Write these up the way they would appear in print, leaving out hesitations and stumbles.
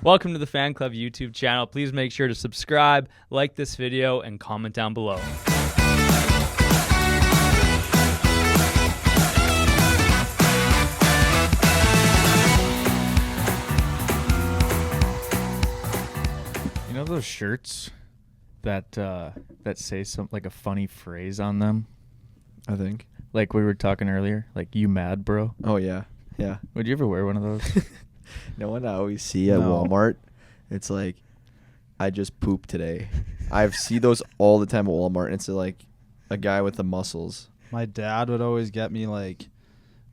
Welcome to the Fan Club YouTube channel. Please make sure to subscribe, like this video, and comment down below. You know those shirts that say some like a funny phrase on them? I think. Like we were talking earlier, like "you mad, bro"? Oh yeah, yeah. Would you ever wear one of those? No one I always see at Walmart. It's like, I just pooped today. I see those all the time at Walmart. And it's like a guy with the muscles. My dad would always get me like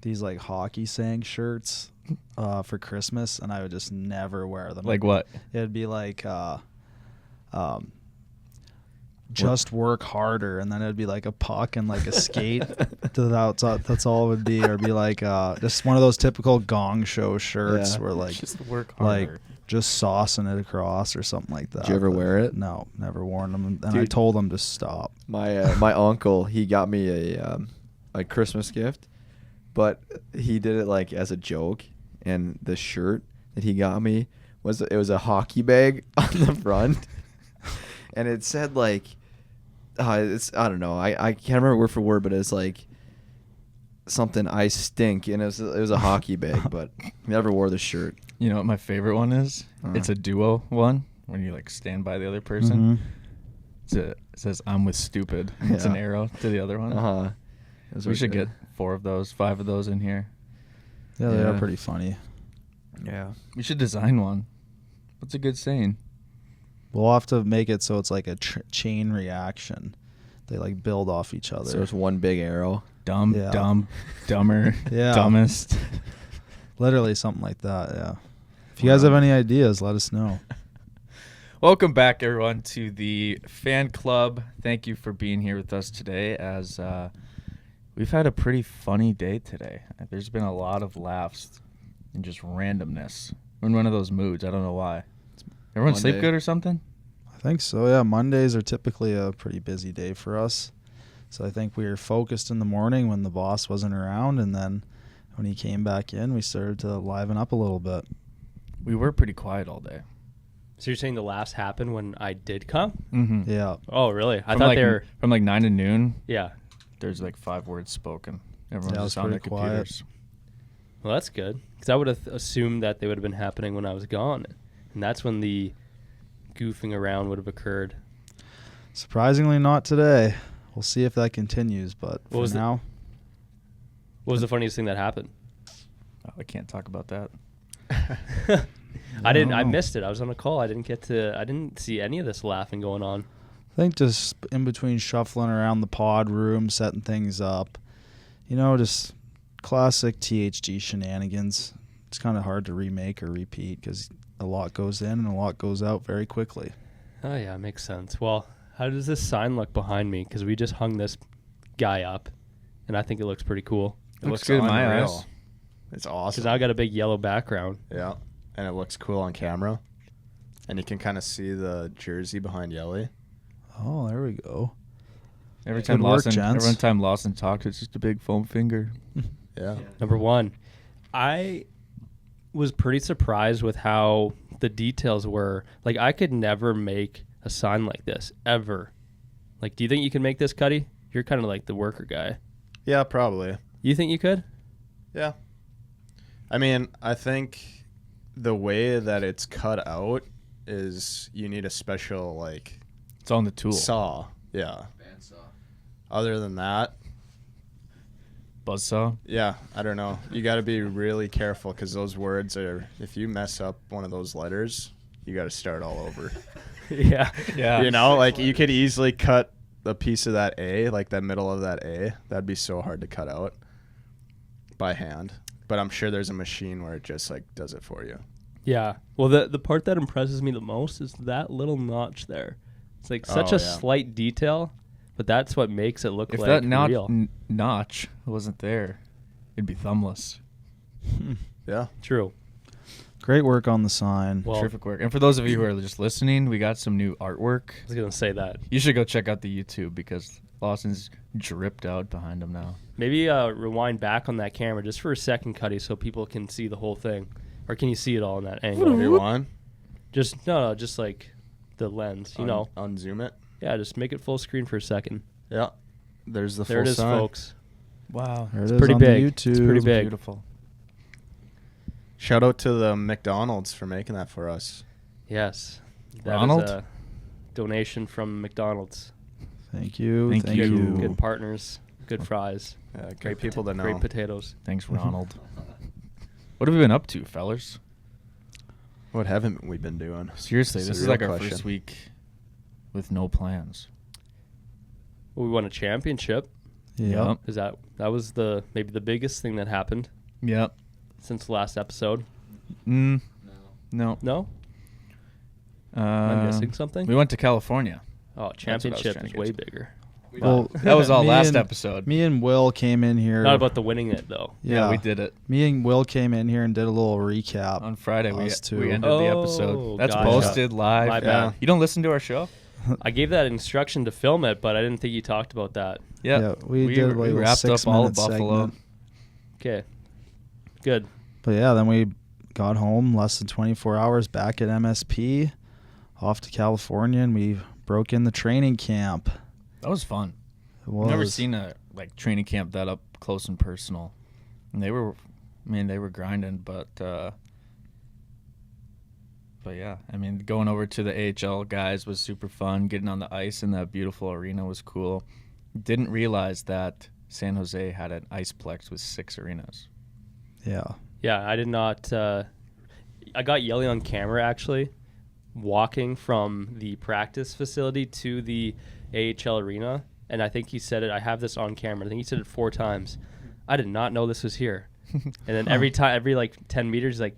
these like hockey saying shirts for Christmas, and I would just never wear them. Like what? It'd be like just work harder, and then it'd be like a puck and like a skate. That's all it would be. Or be like just one of those typical Gong Show shirts where like just work harder. Like just saucing it across or something like that. Did you ever wear it? No, never worn them. And Dude, I told him to stop. My uncle, he got me a Christmas gift, but he did it like as a joke. And the shirt that he got me was a hockey bag on the front, and it said like, I don't know, I can't remember word for word, but it's like something "I stink," and it was a hockey bag, but never wore the shirt. You know what my favorite one is? It's a duo one when you like stand by the other person. It says "I'm with stupid." And it's an arrow to the other one. We should get 4 of those, 5 of those in here. Yeah, they are pretty funny. Yeah, we should design one. What's a good saying? We'll have to make it so it's like a chain reaction. They like build off each other. So it's one big arrow. Dumb, dumber, dumbest. Literally something like that, yeah. If you guys have any ideas, let us know. Welcome back, everyone, to the Fan Club. Thank you for being here with us today as we've had a pretty funny day today. There's been a lot of laughs and just randomness. We're in one of those moods. I don't know why. Everyone sleep good or something? I think so, yeah. Mondays are typically a pretty busy day for us. So I think we were focused in the morning when the boss wasn't around, and then when he came back in, we started to liven up a little bit. We were pretty quiet all day. So you're saying the laughs happened when I did come? Mm-hmm. Yeah. Oh, really? I thought thought they were... From like 9 to noon, Yeah. there's like 5 words spoken. Everyone's Yeah, just on their pretty quiet. computers. Well, that's good. Because I would have assumed that they would have been happening when I was gone. And that's when the goofing around would have occurred. Surprisingly not today. We'll see if that continues, but for now... What was the funniest thing that happened? Oh, I can't talk about that. I missed it. I was on a call. I didn't see any of this laughing going on. I think just in between shuffling around the pod room, setting things up, just classic THG shenanigans. It's kind of hard to remake or repeat because a lot goes in and a lot goes out very quickly. Oh, yeah, makes sense. Well, how does this sign look behind me? Because we just hung this guy up, and I think it looks pretty cool. It looks good in my eyes. It's awesome. Because I got a big yellow background. Yeah, and it looks cool on camera. And you can kind of see the jersey behind Yelly. Oh, there we go. Every time Lawson talks, it's just a big foam finger. Yeah. Number 1, I was pretty surprised with how the details were. Like, I could never make a sign like this, ever. Like, do you think you can make this, Cuddy? You're kind of like the worker guy. Yeah, probably. You think you could? Yeah. I mean, I think the way that it's cut out is you need a special, like... It's on the tool. Saw. Yeah. Bandsaw. Other than that... Buzzsaw? Yeah, I don't know. You got to be really careful because those words are... If you mess up one of those letters, you got to start all over. Yeah. You know, like you could easily cut a piece of that A, like that middle of that A. That'd be so hard to cut out by hand. But I'm sure there's a machine where it just like does it for you. Yeah. Well, the part that impresses me the most is that little notch there. It's like such a slight detail, but that's what makes it look like real. If that notch wasn't there, it'd be thumbless. Yeah. True. Great work on the sign. Well, terrific work. And for those of you who are just listening, we got some new artwork. I was going to say that. You should go check out the YouTube because Lawson's dripped out behind him now. Maybe rewind back on that camera just for a second, Cuddy, so people can see the whole thing. Or can you see it all in that angle? If you want. Just like the lens, you know. Unzoom it. Yeah, just make it full screen for a second. Yeah. There's the There full it is, sign. folks. Wow. There it It's is pretty on big. the It's YouTube. pretty big. Beautiful. Shout out to the McDonald's for making that for us. Yes. That Ronald? is a donation from McDonald's. Thank you. Thank Good, you. good partners, good fries, Great people to know. great potatoes. Thanks, Ronald. What have we been up to, fellers? What haven't we been doing? Seriously, It's this a is real like our question. first week with no plans. Well, we won a championship. Yeah. Is that was maybe the biggest thing that happened Yep. since the last episode? No. No? Am I missing something? We went to California. Oh, what I was championship trying is to way get to. bigger. Well, That was all me last and- episode. Me and Will came in here. Not about the winning it though. Yeah, we did it. Me and Will came in here and did a little recap. On Friday, we Us two. ended the Oh, episode. That's gotcha. posted live. My Yeah. bad. You don't listen to our show? I gave that instruction to film it, but I didn't think you talked about that. Yeah. we did like we a wrapped up all of 6-minute Buffalo. segment. Okay. Good. But yeah, then we got home less than 24 hours back at MSP, off to California, and we broke in the training camp. That was fun. It I've was. never seen a training camp that up close and personal. And they were grinding, but yeah, I mean, going over to the AHL guys was super fun. Getting on the ice in that beautiful arena was cool. Didn't realize that San Jose had an iceplex with 6 arenas. Yeah. Yeah, I did not. I got yelling on camera actually, walking from the practice facility to the AHL arena, and I think he said it. I have this on camera. I think he said it 4 times. I did not know this was here. And then every 10 meters, he's like,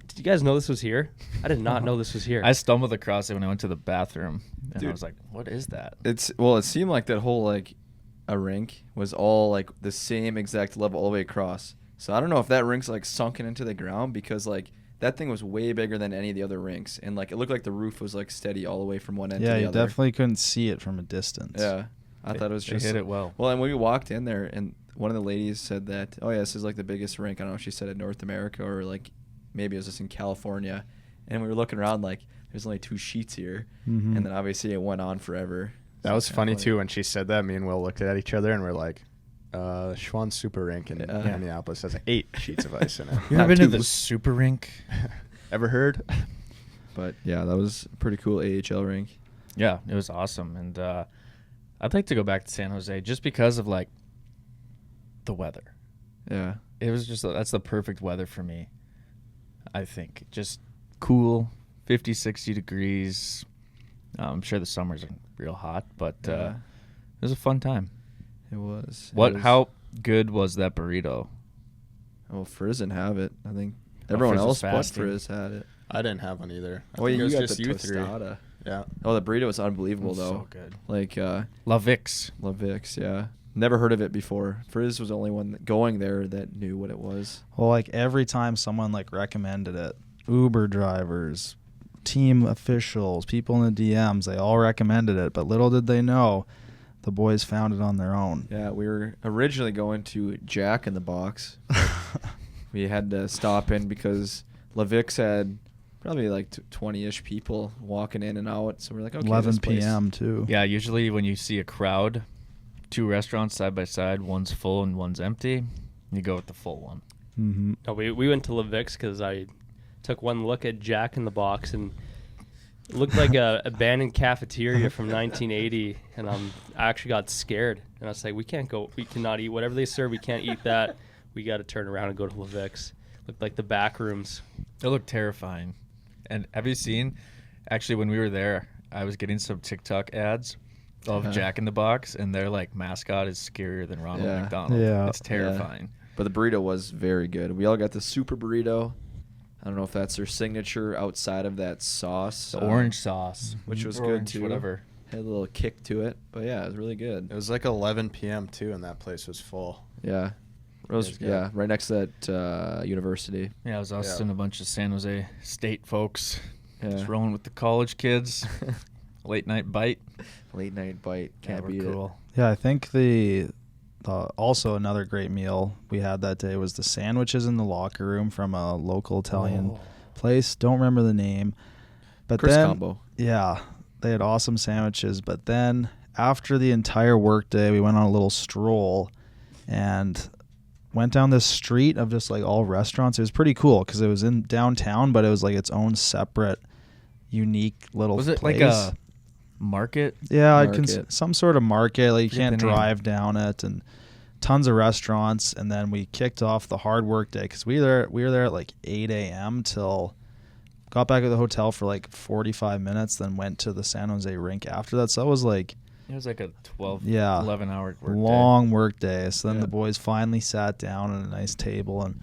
"Did you guys know this was here? I did not know this was here." I stumbled across it when I went to the bathroom, and Dude. I was like, "What is that?" It seemed like that whole a rink was all like the same exact level all the way across. So I don't know if that rink's like sunken into the ground, because like that thing was way bigger than any of the other rinks, and like it looked like the roof was like steady all the way from one end Yeah, to the you other. definitely couldn't see it from a distance. Yeah, I thought it was They just hit it well. Well, and when we walked in there, and one of the ladies said that, oh yeah, this is like the biggest rink. I don't know if she said in North America or like maybe it was just in California. And we were looking around like there's only 2 sheets here, Mhm. and then obviously it went on forever. That So was it's funny kinda too when she said that. Me and Will looked at each other and we're like, Schwann Super Rink in Yeah. Minneapolis has like 8 sheets of ice in it. You Not ever been to too- the Super Rink? Ever heard? But yeah, that was a pretty cool AHL rink. Yeah, it was awesome, and I'd like to go back to San Jose just because of like the weather. Yeah. It was just that's the perfect weather for me. I think just cool, 50, 60 degrees. I'm sure the summers are real hot, but Yeah. it was a fun time. It was. How good was that burrito? Well, Frizz didn't have it. I think Oh, everyone Frizz was else but fasting. Frizz had it. I didn't have one either. I Oh, think yeah, it was you got just the you 3. tostada. Yeah. Oh, the burrito was unbelievable, It was though. so good. Like, La Vix. La Vix, yeah. Never heard of it before. Frizz was the only one going there that knew what it was. Well, like every time someone like recommended it, Uber drivers, team officials, people in the DMs, they all recommended it. But little did they know, the boys found it on their own. Yeah, we were originally going to Jack in the Box. We had to stop in because La Vix had probably like 20-ish people walking in and out. So we're like, okay, 11 this place- p.m. too. Yeah, usually when you see a crowd, 2 restaurants side by side, one's full and one's empty, you go with the full one. Mm-hmm. No, we went to Levix because I took one look at Jack in the Box and it looked like a abandoned cafeteria from 1980, and I actually got scared. And I was like, we cannot eat whatever they serve. We can't eat that. We got to turn around and go to Levix. Looked like the back rooms. It looked terrifying. And have you seen, actually, when we were there, I was getting some TikTok ads of Uh-huh. Jack in the Box, and their like mascot is scarier than Ronald Yeah. McDonald. Yeah. It's terrifying. But the burrito was very good. We all got the super burrito. I don't know if that's their signature outside of that sauce. The orange sauce, which was Orange, good too. Whatever. Had a little kick to it. But yeah, it was really good. It was like 11 p.m. too, and that place was full. Yeah. It was, was good. yeah, right next to that university. Yeah, it was us Yeah. and a bunch of San Jose State folks Yeah. just rolling with the college kids. Late night bite. Late night bite. Can't Yeah, we're beat cool. Yeah, I think the also another great meal we had that day was the sandwiches in the locker room from a local Italian Oh. place. Don't remember the name. But Chris then, combo. yeah, they had awesome sandwiches. But then after the entire workday, we went on a little stroll and went down this street of just like all restaurants. It was pretty cool because it was in downtown, but it was like its own separate, unique little Was it place. like a market? Yeah, Market. some sort of market. Like you Forget can't the name. drive down it, and tons of restaurants. And then we kicked off the hard work day because we were there at like 8 a.m. till got back at the hotel for like 45 minutes. Then went to the San Jose rink after that. So that was like It was like a 12, Yeah. 11-hour work long work day. So then Yeah. the boys finally sat down at a nice table and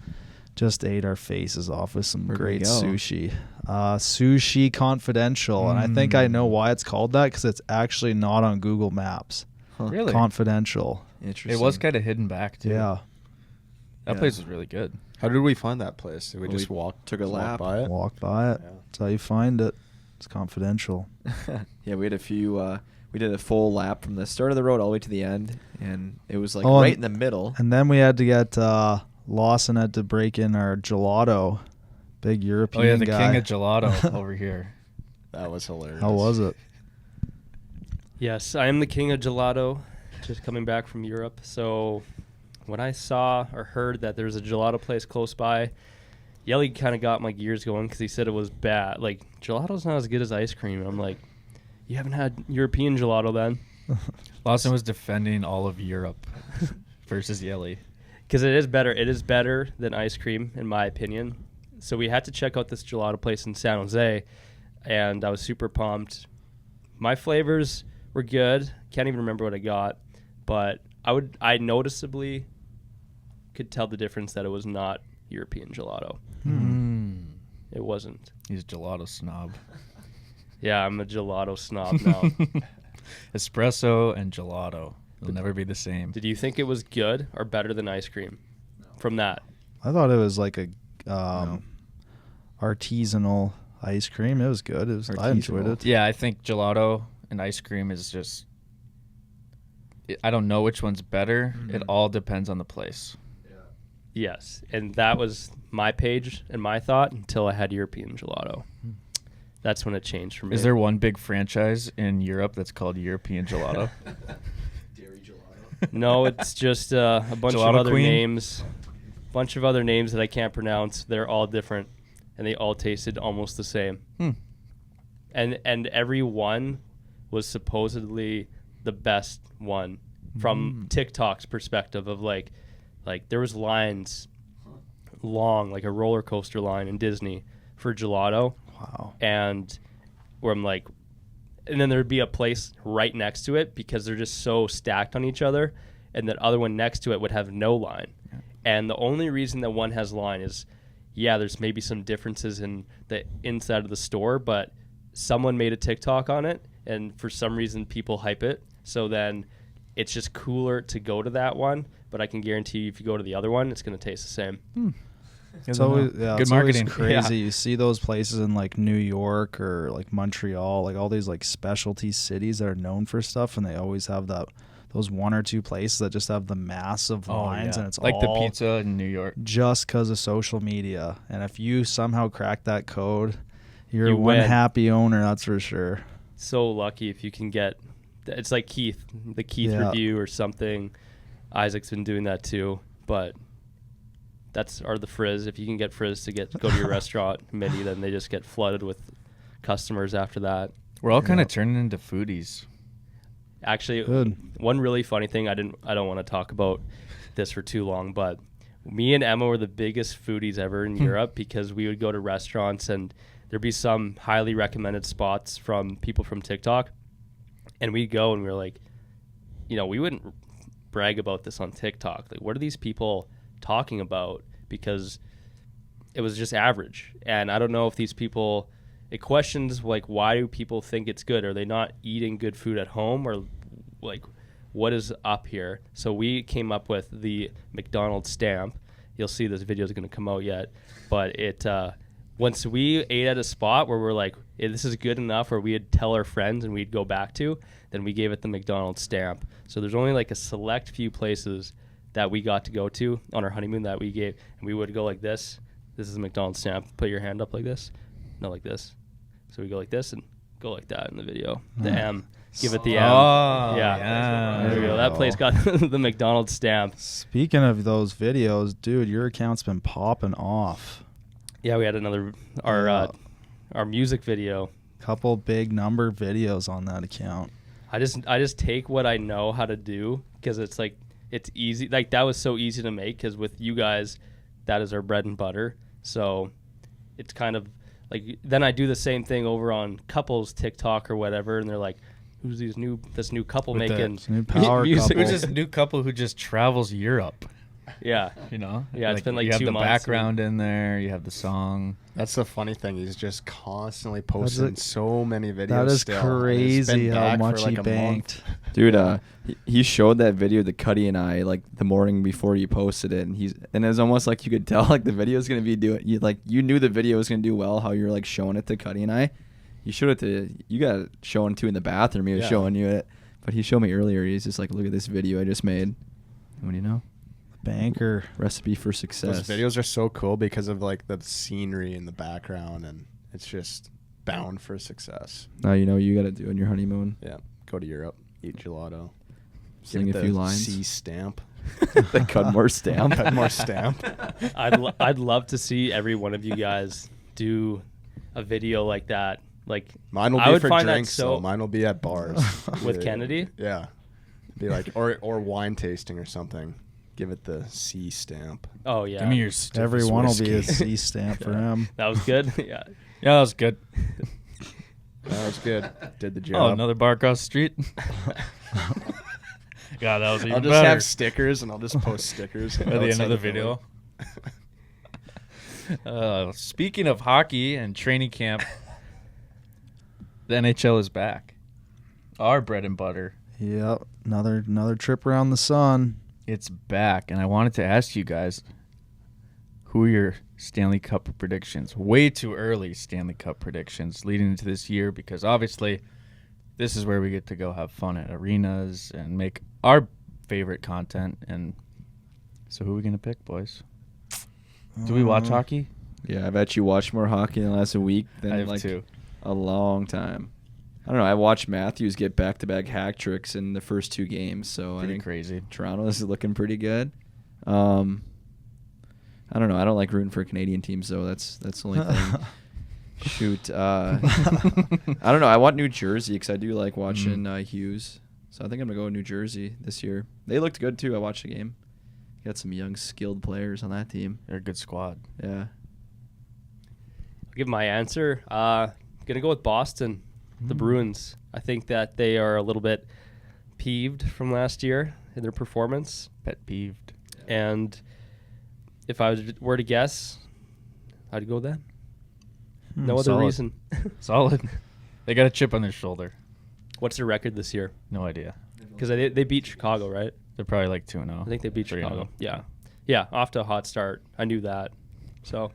just ate our faces off with some Where'd we great go? sushi. Sushi Confidential. And I think I know why it's called that because it's actually not on Google Maps. Huh. Really? Confidential. Interesting. It was kind of hidden back, too. Yeah. That Yeah. place was really good. How did we find that place? Did we Well, just we walk took a walk lap. by it? Walk by it. Yeah. That's how you find it. It's confidential. Yeah, we had a few. We did a full lap from the start of the road all the way to the end, and it was like Oh, right and- in the middle. And then we had to get Lawson had to break in our gelato. Big Oh, European yeah, the guy. king of gelato over here. That was hilarious. How was it? Yes, I am the king of gelato, just coming back from Europe. So when I saw or heard that there was a gelato place close by, Yelly kind of got my gears going because he said it was bad. Like, gelato's not as good as ice cream. And I'm like, you haven't had European gelato then? Lawson was defending all of Europe versus Yelly. Because it is better. It is better than ice cream, in my opinion. So we had to check out this gelato place in San Jose, and I was super pumped. My flavors were good. Can't even remember what I got, but I noticeably could tell the difference that it was not European gelato. It wasn't. He's a gelato snob. Yeah, I'm a gelato snob now. Espresso and gelato. It'll never be the same. Did you think it was good or better than ice cream? From that, I thought it was like a artisanal ice cream. It was good. It was. I enjoyed Artisanal. it. Yeah, I think gelato and ice cream is just... I don't know which one's better. It all depends on the place. yes, and that was my page and my thought until I had European gelato. That's when it changed for me. Is there one big franchise in Europe that's called European Gelato? No, it's just a bunch of Gelato other Queen? names. Bunch of other names that I can't pronounce. They're all different, and they all tasted almost the same. And every one was supposedly the best one from TikTok's perspective of like there was lines long, like a roller coaster line in Disney for gelato. Wow. And where I'm like, and then there'd be a place right next to it because they're just so stacked on each other, and that other one next to it would have no line. And the only reason that one has line is, yeah, there's maybe some differences in the inside of the store, but someone made a TikTok on it, and for some reason people hype it. So then it's just cooler to go to that one, but I can guarantee you if you go to the other one, it's going to taste the same. It's always, Good it's always marketing. crazy. Yeah. You see those places in like New York or like Montreal, like all these like specialty cities that are known for stuff, and they always have those one or two places that just have the massive lines, and it's like all the pizza in New York. just because of social media. And if you somehow crack that code, you're You one win. happy owner, that's for sure. So lucky if you can get, it's like the Keith Yeah. review or something. Isaac's been doing that too, but or the Frizz. If you can get Frizz to go to your restaurant mini, then they just get flooded with customers after that. We're all kind Yeah. of turning into foodies. Actually, Good. one really funny thing, I don't want to talk about this for too long, but me and Emma were the biggest foodies ever in Europe because we would go to restaurants and there'd be some highly recommended spots from people from TikTok, and we'd go and we were like, we wouldn't brag about this on TikTok. Like, what are these people talking about? Because it was just average. And I don't know if these people, it questions like, why do people think it's good? Are they not eating good food at home, or like what is up here? So we came up with the McDonald stamp. You'll see this video is going to come out yet, but it once we ate at a spot where we're like, hey, this is good enough, or we'd tell our friends and we'd go back to, then we gave it the McDonald's stamp. So there's only like a select few places that we got to go to on our honeymoon that we gave, and we would go like this. This is a McDonald's stamp. Put your hand up like this. No, like this. So we go like this and go like that in the video. The Nice. M. Give it the M. Oh, Yeah. There we go. That place got the McDonald stamp. Speaking of those videos, dude, your account's been popping off. Yeah, we had our music video. Couple big number videos on that account. I just take what I know how to do because it's like it's easy. Like that was so easy to make because with you guys, that is our bread and butter. So it's kind of like then I do the same thing over on couples TikTok or whatever, and they're like, "Who's this new couple With making New power music?" couple. Who's this new couple who just travels Europe? Yeah, You know? Yeah, it's been like you have 2 the months background in there. You have the song. That's the funny thing. He's just constantly posting so many videos. That is still, and it's crazy been how back much for like he a banked. Dude, he showed that video to Cuddy and I like the morning before you posted it, and it was almost like you could tell like the video was gonna be you knew the video was gonna do well. How you're like showing it to Cuddy and I, you showed it to you got it showing to in the bathroom. He was showing you it, but he showed me earlier. He's just like, look at this video I just made. And what do you know? Banker. Recipe for success. Those videos are so cool because of like the scenery in the background, and it's just bound for success. Now you know what you got to do on your honeymoon. Yeah, go to Europe, eat gelato, Sing get a the few lines. C stamp. The Cudmore stamp. Cudmore stamp. I'd love to see every one of you guys do a video like that. Like Mine will I be would for find that drinks. so- So mine will be at bars With Kennedy? Yeah, be like or wine tasting or something. Give it the C stamp. Oh yeah, Give me your Every stiffest one will be a whiskey. C stamp for him. that was good. Yeah, Yeah, that was good. That was good. Did the Oh, job. another bar across the street. God, that was even I'll just better. have stickers and I'll just post stickers At the end outside of the building. video. Speaking of hockey and training camp, the NHL is back. Our bread and butter. Yep. Another trip around the sun. It's back, and I wanted to ask you guys, who are your Stanley Cup predictions? Way too early Stanley Cup predictions leading into this year, because obviously this is where we get to go have fun at arenas and make our favorite content. And so who are we going to pick, boys? Do we watch hockey? Yeah, I've actually watched more hockey in the last week than I have like too. a long time. I don't know. I watched Matthews get back-to-back hack tricks in the first 2 games, so I Pretty think crazy. Toronto is looking pretty good. I don't know. I don't like rooting for Canadian teams, though. That's the only thing. Shoot. I don't know. I want New Jersey because I do like watching Hughes. So I think I'm going to go New Jersey this year. They looked good, too. I watched the game. Got some young, skilled players on that team. They're a good squad. Yeah. I'll give my answer. Gonna go with Boston, the Bruins. I think that they are a little bit peeved from last year in their performance, Pet peeved. and if I were to guess, I'd go with that. No other Solid. reason. Solid. They got a chip on their shoulder. What's their record this year? No idea. Because they beat Chicago, right? They're probably like 2-0. I think they beat 3-0. Chicago. Yeah, off to a hot start. I knew that. So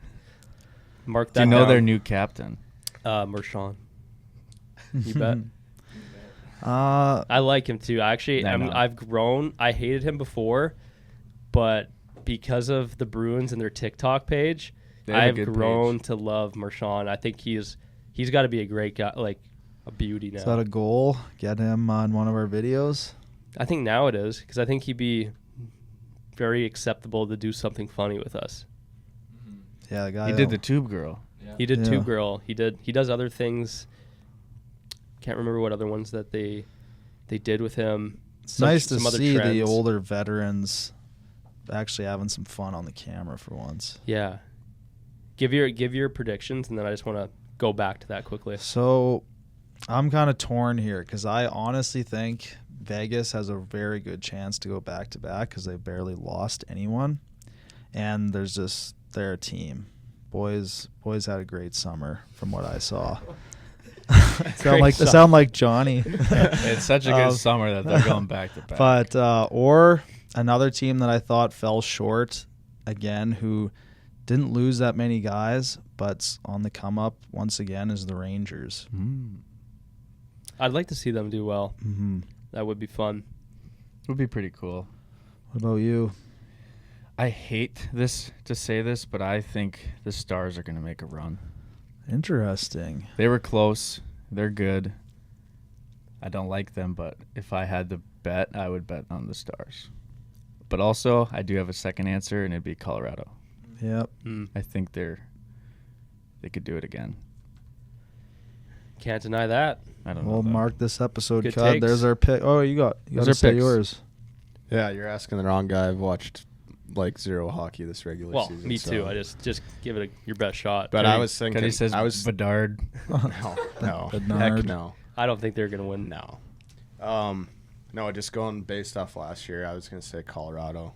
mark Do that you know down. their new captain? Mershon. You bet. Uh, I like him too. Actually, I know. I've grown. I hated him before, but because of the Bruins and their TikTok page, They have a I've good grown page. to love Mershon. I think he's got to be a great guy, like a beauty now. is that a goal? Get him on one of our videos? I think now it is because I think he'd be very acceptable to do something funny with us. Yeah, the guy. He did the tube girl. He did Yeah. Tube Girl. He does other things. Can't remember what other ones that they did with him. It's nice to some other see the trends. older veterans actually having some fun on the camera for once. Yeah. Give your predictions, and then I just want to go back to that quickly. So I'm kind of torn here because I honestly think Vegas has a very good chance to go back-to-back because they barely lost anyone. And they're a team. Boys had a great summer from what I saw. sound like Johnny. It's such a good summer that they're going back to back. But or another team that I thought fell short again, who didn't lose that many guys, but's on the come up once again, is the Rangers. I'd like to see them do well. Mm-hmm. That would be fun. Would be pretty cool. What about you? I hate to say this, but I think the Stars are going to make a run. Interesting. They were close. They're good. I don't like them, but if I had to bet, I would bet on the Stars. But also, I do have a second answer, and it'd be Colorado. Yep. I think they could do it again. Can't deny that. I don't know. We'll though. mark this episode Good cut. takes. There's our pick. Oh, you got Those to are say picks. yours. Yeah, you're asking the wrong guy. I've watched like zero hockey this regular Well, season. me so- too. I just give it your best shot. But I was thinking. Cody says I was Bedard. no, Bednard. heck no, I don't think they're gonna win. no. No, just going based off last year, I was gonna say Colorado.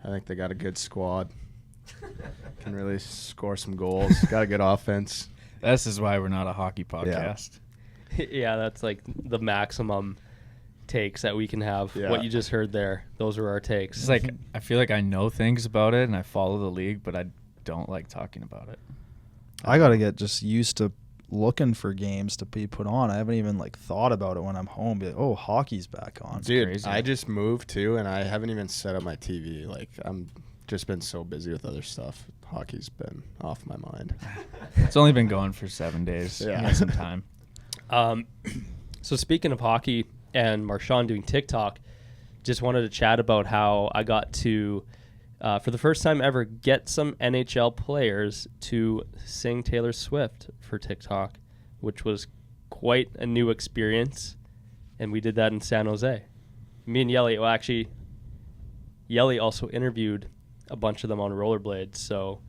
I think they got a good squad. Can really score some goals. Got a good offense. This is why we're not a hockey podcast. Yeah, that's like the maximum takes that we can have. Yeah. What you just heard there, those are our takes. It's like I feel like I know things about it and I follow the league, but I don't like talking about it. I got to get just used to looking for games to be put on. I haven't even like thought about it when I'm home. Be like, oh, hockey's back on. Dude, crazy. I just moved too, and I haven't even set up my TV. Like, I'm just been so busy with other stuff. Hockey's been off my mind. It's only been going for 7 days. Yeah. You got some time. So speaking of hockey and Marchand doing TikTok, just wanted to chat about how I got to, for the first time ever, get some NHL players to sing Taylor Swift for TikTok, which was quite a new experience. And we did that in San Jose. Me and Yelly, well, actually, Yelly also interviewed a bunch of them on rollerblades. So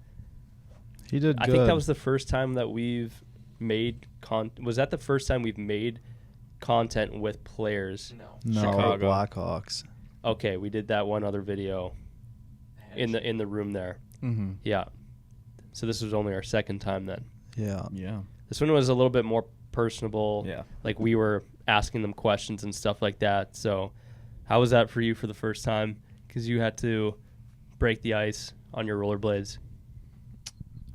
He did I good. think that was the first time that we've made was that the first time we've made content with players? no Chicago. Blackhawks. Okay, we did that one other video in the room there. Mm-hmm. Yeah. So this was only our second time then. Yeah. Yeah. This one was a little bit more personable. Yeah. Like we were asking them questions and stuff like that. So how was that for you for the first time? Because you had to break the ice on your rollerblades.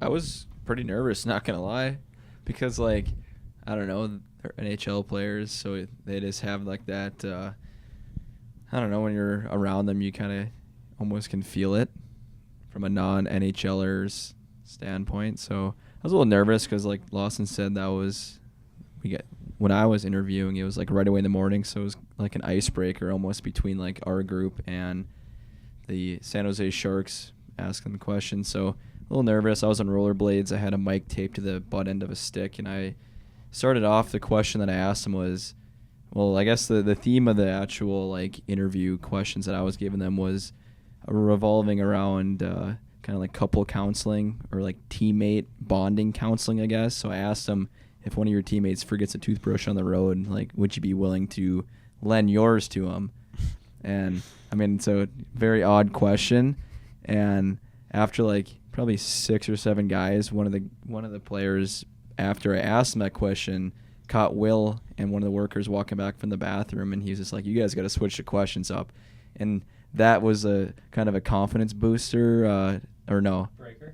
I was pretty nervous, not gonna lie, because like I don't know, they're NHL players, so they just have like that. I don't know, when you're around them, you kind of almost can feel it from a non-NHLer's standpoint. So I was a little nervous because, like Lawson said, when I was interviewing, it was like right away in the morning, so it was like an icebreaker almost between like our group and the San Jose Sharks, asking them questions. So a little nervous. I was on rollerblades. I had a mic taped to the butt end of a stick, and I started off, the question that I asked them was, well, I guess the theme of the actual like interview questions that I was giving them was revolving around kind of like couple counseling or like teammate bonding counseling, I guess. So I asked them, if one of your teammates forgets a toothbrush on the road, like, would you be willing to lend yours to them? And I mean, it's a very odd question. And after like probably 6 or 7 guys, one of the players, after I asked him that question, caught Will and one of the workers walking back from the bathroom, and he was just like, you guys got to switch the questions up. And that was a kind of a confidence booster,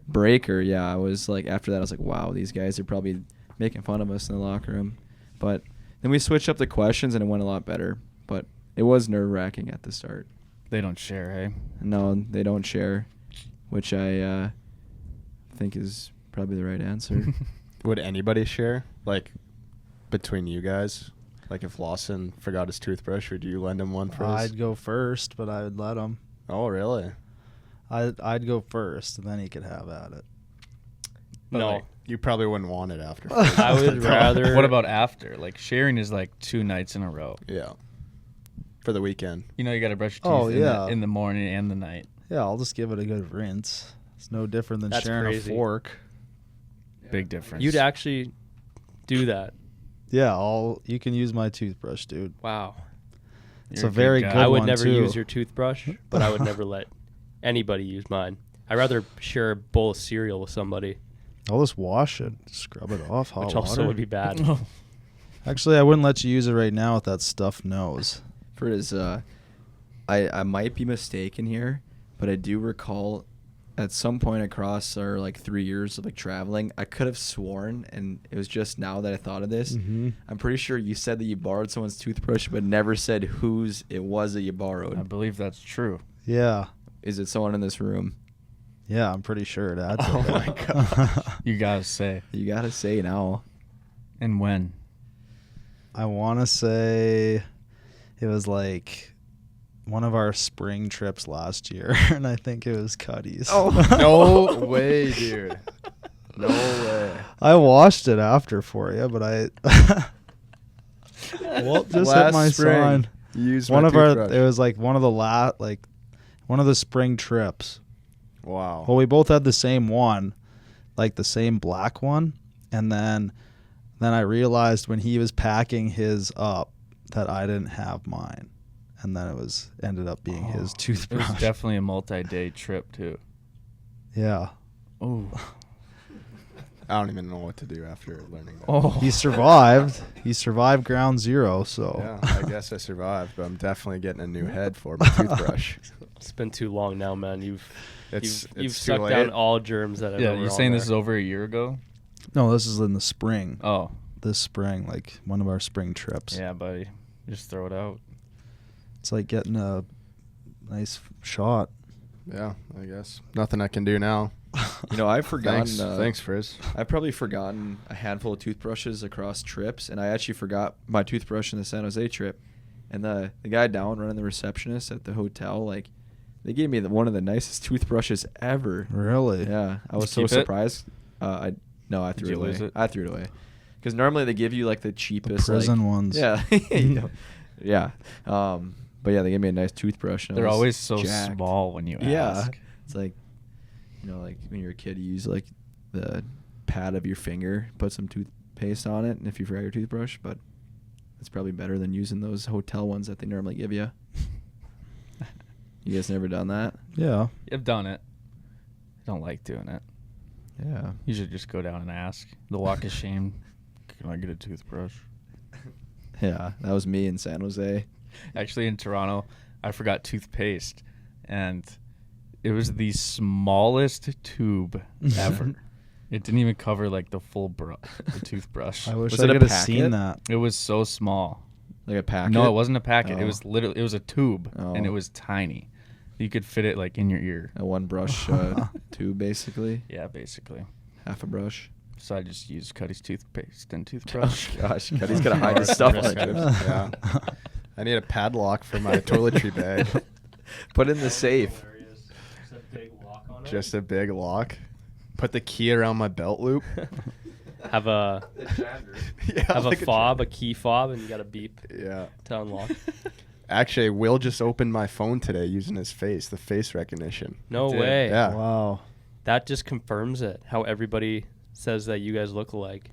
breaker. Yeah, I was like, after that I was like, wow, these guys are probably making fun of us in the locker room. But then we switched up the questions and it went a lot better. But it was nerve-wracking at the start. They don't share, hey? No, they don't share, which I think is probably the right answer. Would anybody share, like, between you guys? Like, if Lawson forgot his toothbrush, would you lend him one for his? I'd go first, but I would let him. Oh, really? I'd go first, and then he could have at it. But, No. like, you probably wouldn't want it after. I would rather. What about after? Like, sharing is like 2 nights in a row. Yeah. For the weekend. You know, you got to brush your teeth Oh, yeah. in the morning and the night. Yeah, I'll just give it a good rinse. It's no different than That's sharing crazy. a fork. Big difference. You'd actually do that. Yeah, you can use my toothbrush, dude. Wow. It's You're a very guy. good I would one, never too. use your toothbrush, but I would never let anybody use mine. I'd rather share a bowl of cereal with somebody, I'll just wash it, scrub it off, hot which water. also would be bad. Actually, I wouldn't let you use it right now with that stuffed nose. For his, I might be mistaken here, but I do recall at some point across our like 3 years of like traveling, I could have sworn, and it was just now that I thought of this. Mm-hmm. I'm pretty sure you said that you borrowed someone's toothbrush, but never said whose it was that you I borrowed. believe that's true. Yeah. Is it someone in this room? Yeah, I'm pretty sure it had to. Oh my god. You gotta say. You gotta say now. And when? I want to say it was like one of our spring trips last year, and I think it was Cuddy's. Oh. No way, dude. No way. I washed it after for you, but I well just hit Last my spring, sign. you used One my of our toothbrush. it was like one of the spring trips. Wow. Well, we both had the same one, like the same black one, and then I realized when he was packing his up that I didn't have mine, and then it ended up being his It was toothbrush. definitely a multi-day trip too. Yeah. Oh. I don't even know what to do after learning that. Oh. He survived. He survived ground zero, so Yeah, I guess I survived, but I'm definitely getting a new head for my toothbrush. It's been too long now, man. You've It's sucked too down late. all germs that Yeah, ever you're were saying on this is there. over a year ago? no, this is in the spring. Oh. This spring, like one of our spring trips. Yeah, buddy. Just throw it out. It's like getting a nice shot. Yeah, I guess. Nothing I can do now. You know, I've forgotten. Thanks, Frizz. I've probably forgotten a handful of toothbrushes across trips, and I actually forgot my toothbrush in the San Jose trip. And the guy down running the receptionist at the hotel, like, they gave me one of the nicest toothbrushes ever. Really? Yeah, I Did was you so keep it? surprised. I threw you it away. lose it? I threw it away because normally they give you like the The cheapest prison like, ones. Yeah, you know, yeah. But yeah, they gave me a nice toothbrush. And I They're was always so jacked. small when you Yeah, ask. it's like, you know, like when you're a kid, you use like the pad of your finger, put some toothpaste on it, and if you forgot your toothbrush, but it's probably better than using those hotel ones that they normally give you. You guys never done that? Yeah. I've done it. I don't like doing it. Yeah. You should just go down and ask. The walk of shame. Can I get a toothbrush? Yeah, that was me in San Jose. Actually, in Toronto, I forgot toothpaste, and it was the smallest tube ever. It didn't even cover like the full the toothbrush. I wish Was I it a could have packet? seen that. It was so small. Like a packet? No, it wasn't a packet. It Oh. was literally, it was a tube, and it Oh. was tiny. You could fit it like in your ear. A one brush tube, basically. Yeah, basically. Half a brush. So I just used Cuddy's toothpaste and Oh, toothbrush. gosh. Cuddy's got to hide his stuff on the trips. Yeah. I need a padlock for my toiletry bag. Put it in the safe. Just a big lock. Put the key around my belt loop. Have a Yeah, have like a fob, a key fob, and you got to beep Yeah. to unlock. Actually, Will just opened my phone today using his face, the face recognition. No did. way. Yeah. Wow. That just confirms it. How everybody says that you guys look alike.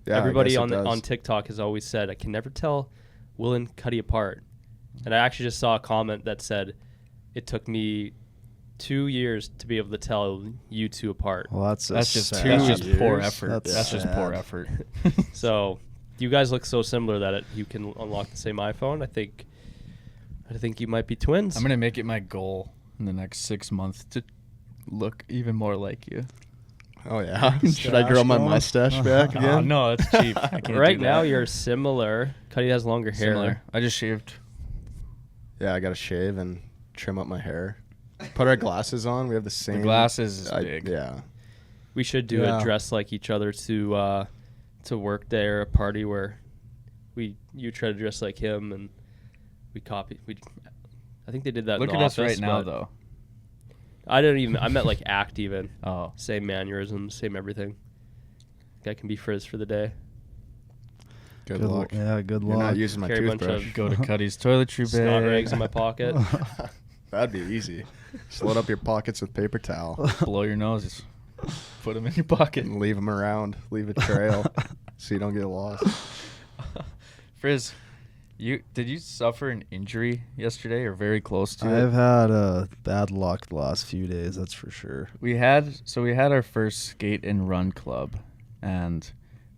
Yeah, I Everybody guess it on does. TikTok has always said, I can never tell Will and Cuddy apart. And I actually just saw a comment that said, it took me 2 years to be able to tell you two apart. Well, that's That's sad. just poor years? effort. That's That's just poor sad. effort. So you guys look so similar that you can unlock the same iPhone. I think you might be twins. I'm gonna make it my goal in the next 6 months to look even more like you. Oh, yeah. Should I grow my going? mustache back again? Oh, no, that's cheap. I can't right do now that. you're similar. Cuddy has longer hair. Similar. I just shaved. Yeah, I got to shave and trim up my hair. Put our glasses on. We have the same. The glasses is big. Yeah. We should do Yeah. a dress like each other to work day or a party where you try to dress like him and we copy. I think they did that. Look in at the us office, right now, but though. I meant like act even. Oh. Same mannerisms, same everything. Guy can be Frizz for the day. Good luck. Yeah, good You're not luck. using my Carry a bunch toothbrush. of- Go to Cuddy's toiletry bag. Snot rags in my pocket. That'd be easy. Just load up your pockets with paper towel Blow your noses. Put them in your pocket. and leave them around. Leave a trail so you don't get lost. Frizz, did you suffer an injury yesterday or very close to I've it? had bad luck the last few days, that's for sure. We had our first skate and run club, and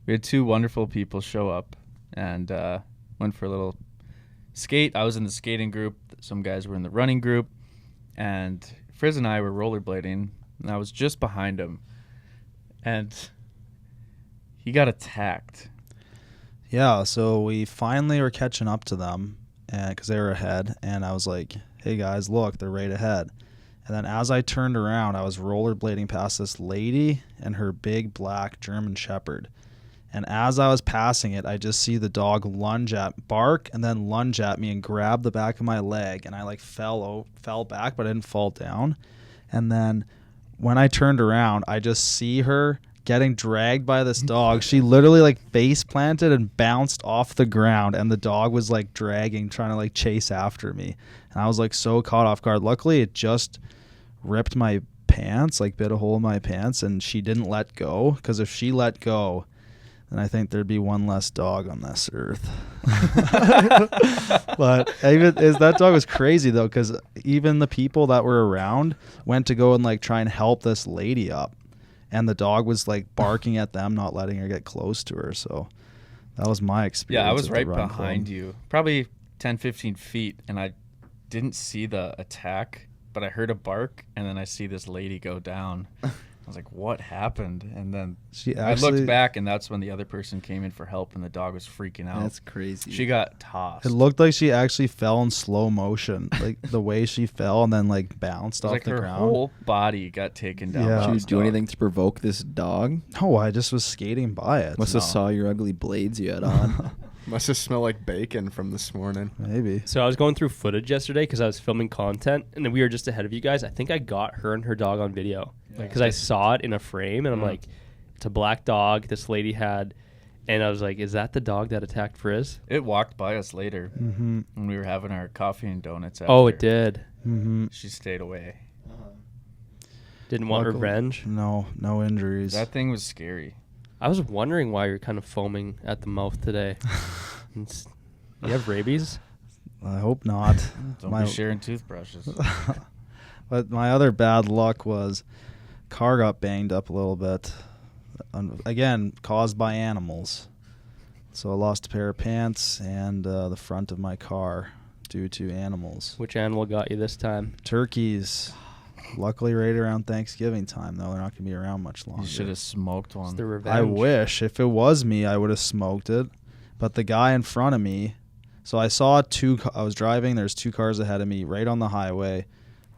we had two wonderful people show up and went for a little skate. I was in the skating group. Some guys were in the running group, and Frizz and I were rollerblading, and I was just behind him, and he got attacked. Yeah, so we finally were catching up to them because they were ahead, and I was like, hey guys, look, they're right ahead. And then as I turned around, I was rollerblading past this lady and her big black German Shepherd. And as I was passing it, I just see the dog bark and then lunge at me and grab the back of my leg. And I like fell back, but I didn't fall down. And then when I turned around, I just see her getting dragged by this dog. She literally like face planted and bounced off the ground, and the dog was like dragging, trying to like chase after me. And I was like so caught off guard. Luckily, it just ripped my pants, like bit a hole in my pants, and she didn't let go, because if she let go, then I think there'd be one less dog on this earth. But that dog was crazy though, because even the people that were around went to go and like try and help this lady up, and the dog was like barking at them, not letting her get close to her. So that was my experience. Yeah, I was at the right run behind club. you, probably 10, 15 feet, and I didn't see the attack, but I heard a bark, and then I see this lady go down. I was like, what happened? And then I looked back, and that's when the other person came in for help, and the dog was freaking out. That's crazy. She got tossed. It looked like she actually fell in slow motion, like the way she fell and then like bounced off like the her ground. whole body got taken down. Yeah. by Did you this do dog. anything to provoke this dog? No, I just was skating by it. Must have saw your ugly blades you had on. Must have smelled like bacon from this morning. Maybe. So I was going through footage yesterday because I was filming content, and then we were just ahead of you guys. I think I got her and her dog on video because I saw it in a frame, and I'm like, it's a black dog this lady had, and I was like, is that the dog that attacked Frizz? It walked by us later Mm-hmm. when we were having our coffee and donuts. After. Oh, it did. Mm-hmm. She stayed away. Didn't want Luckily- revenge. No injuries. That thing was scary. I was wondering why you're kind of foaming at the mouth today. You have rabies? I hope not. Don't My- be sharing toothbrushes. But my other bad luck was car got banged up a little bit. Again, caused by animals. So I lost a pair of pants and the front of my car due to animals. Which animal got you this time? Turkeys. Luckily right around Thanksgiving time, though. They're not going to be around much longer. You should have smoked It's one. the revenge. I wish. If it was me, I would have smoked it. But the guy in front of me, so I saw I was driving, there's two cars ahead of me right on the highway,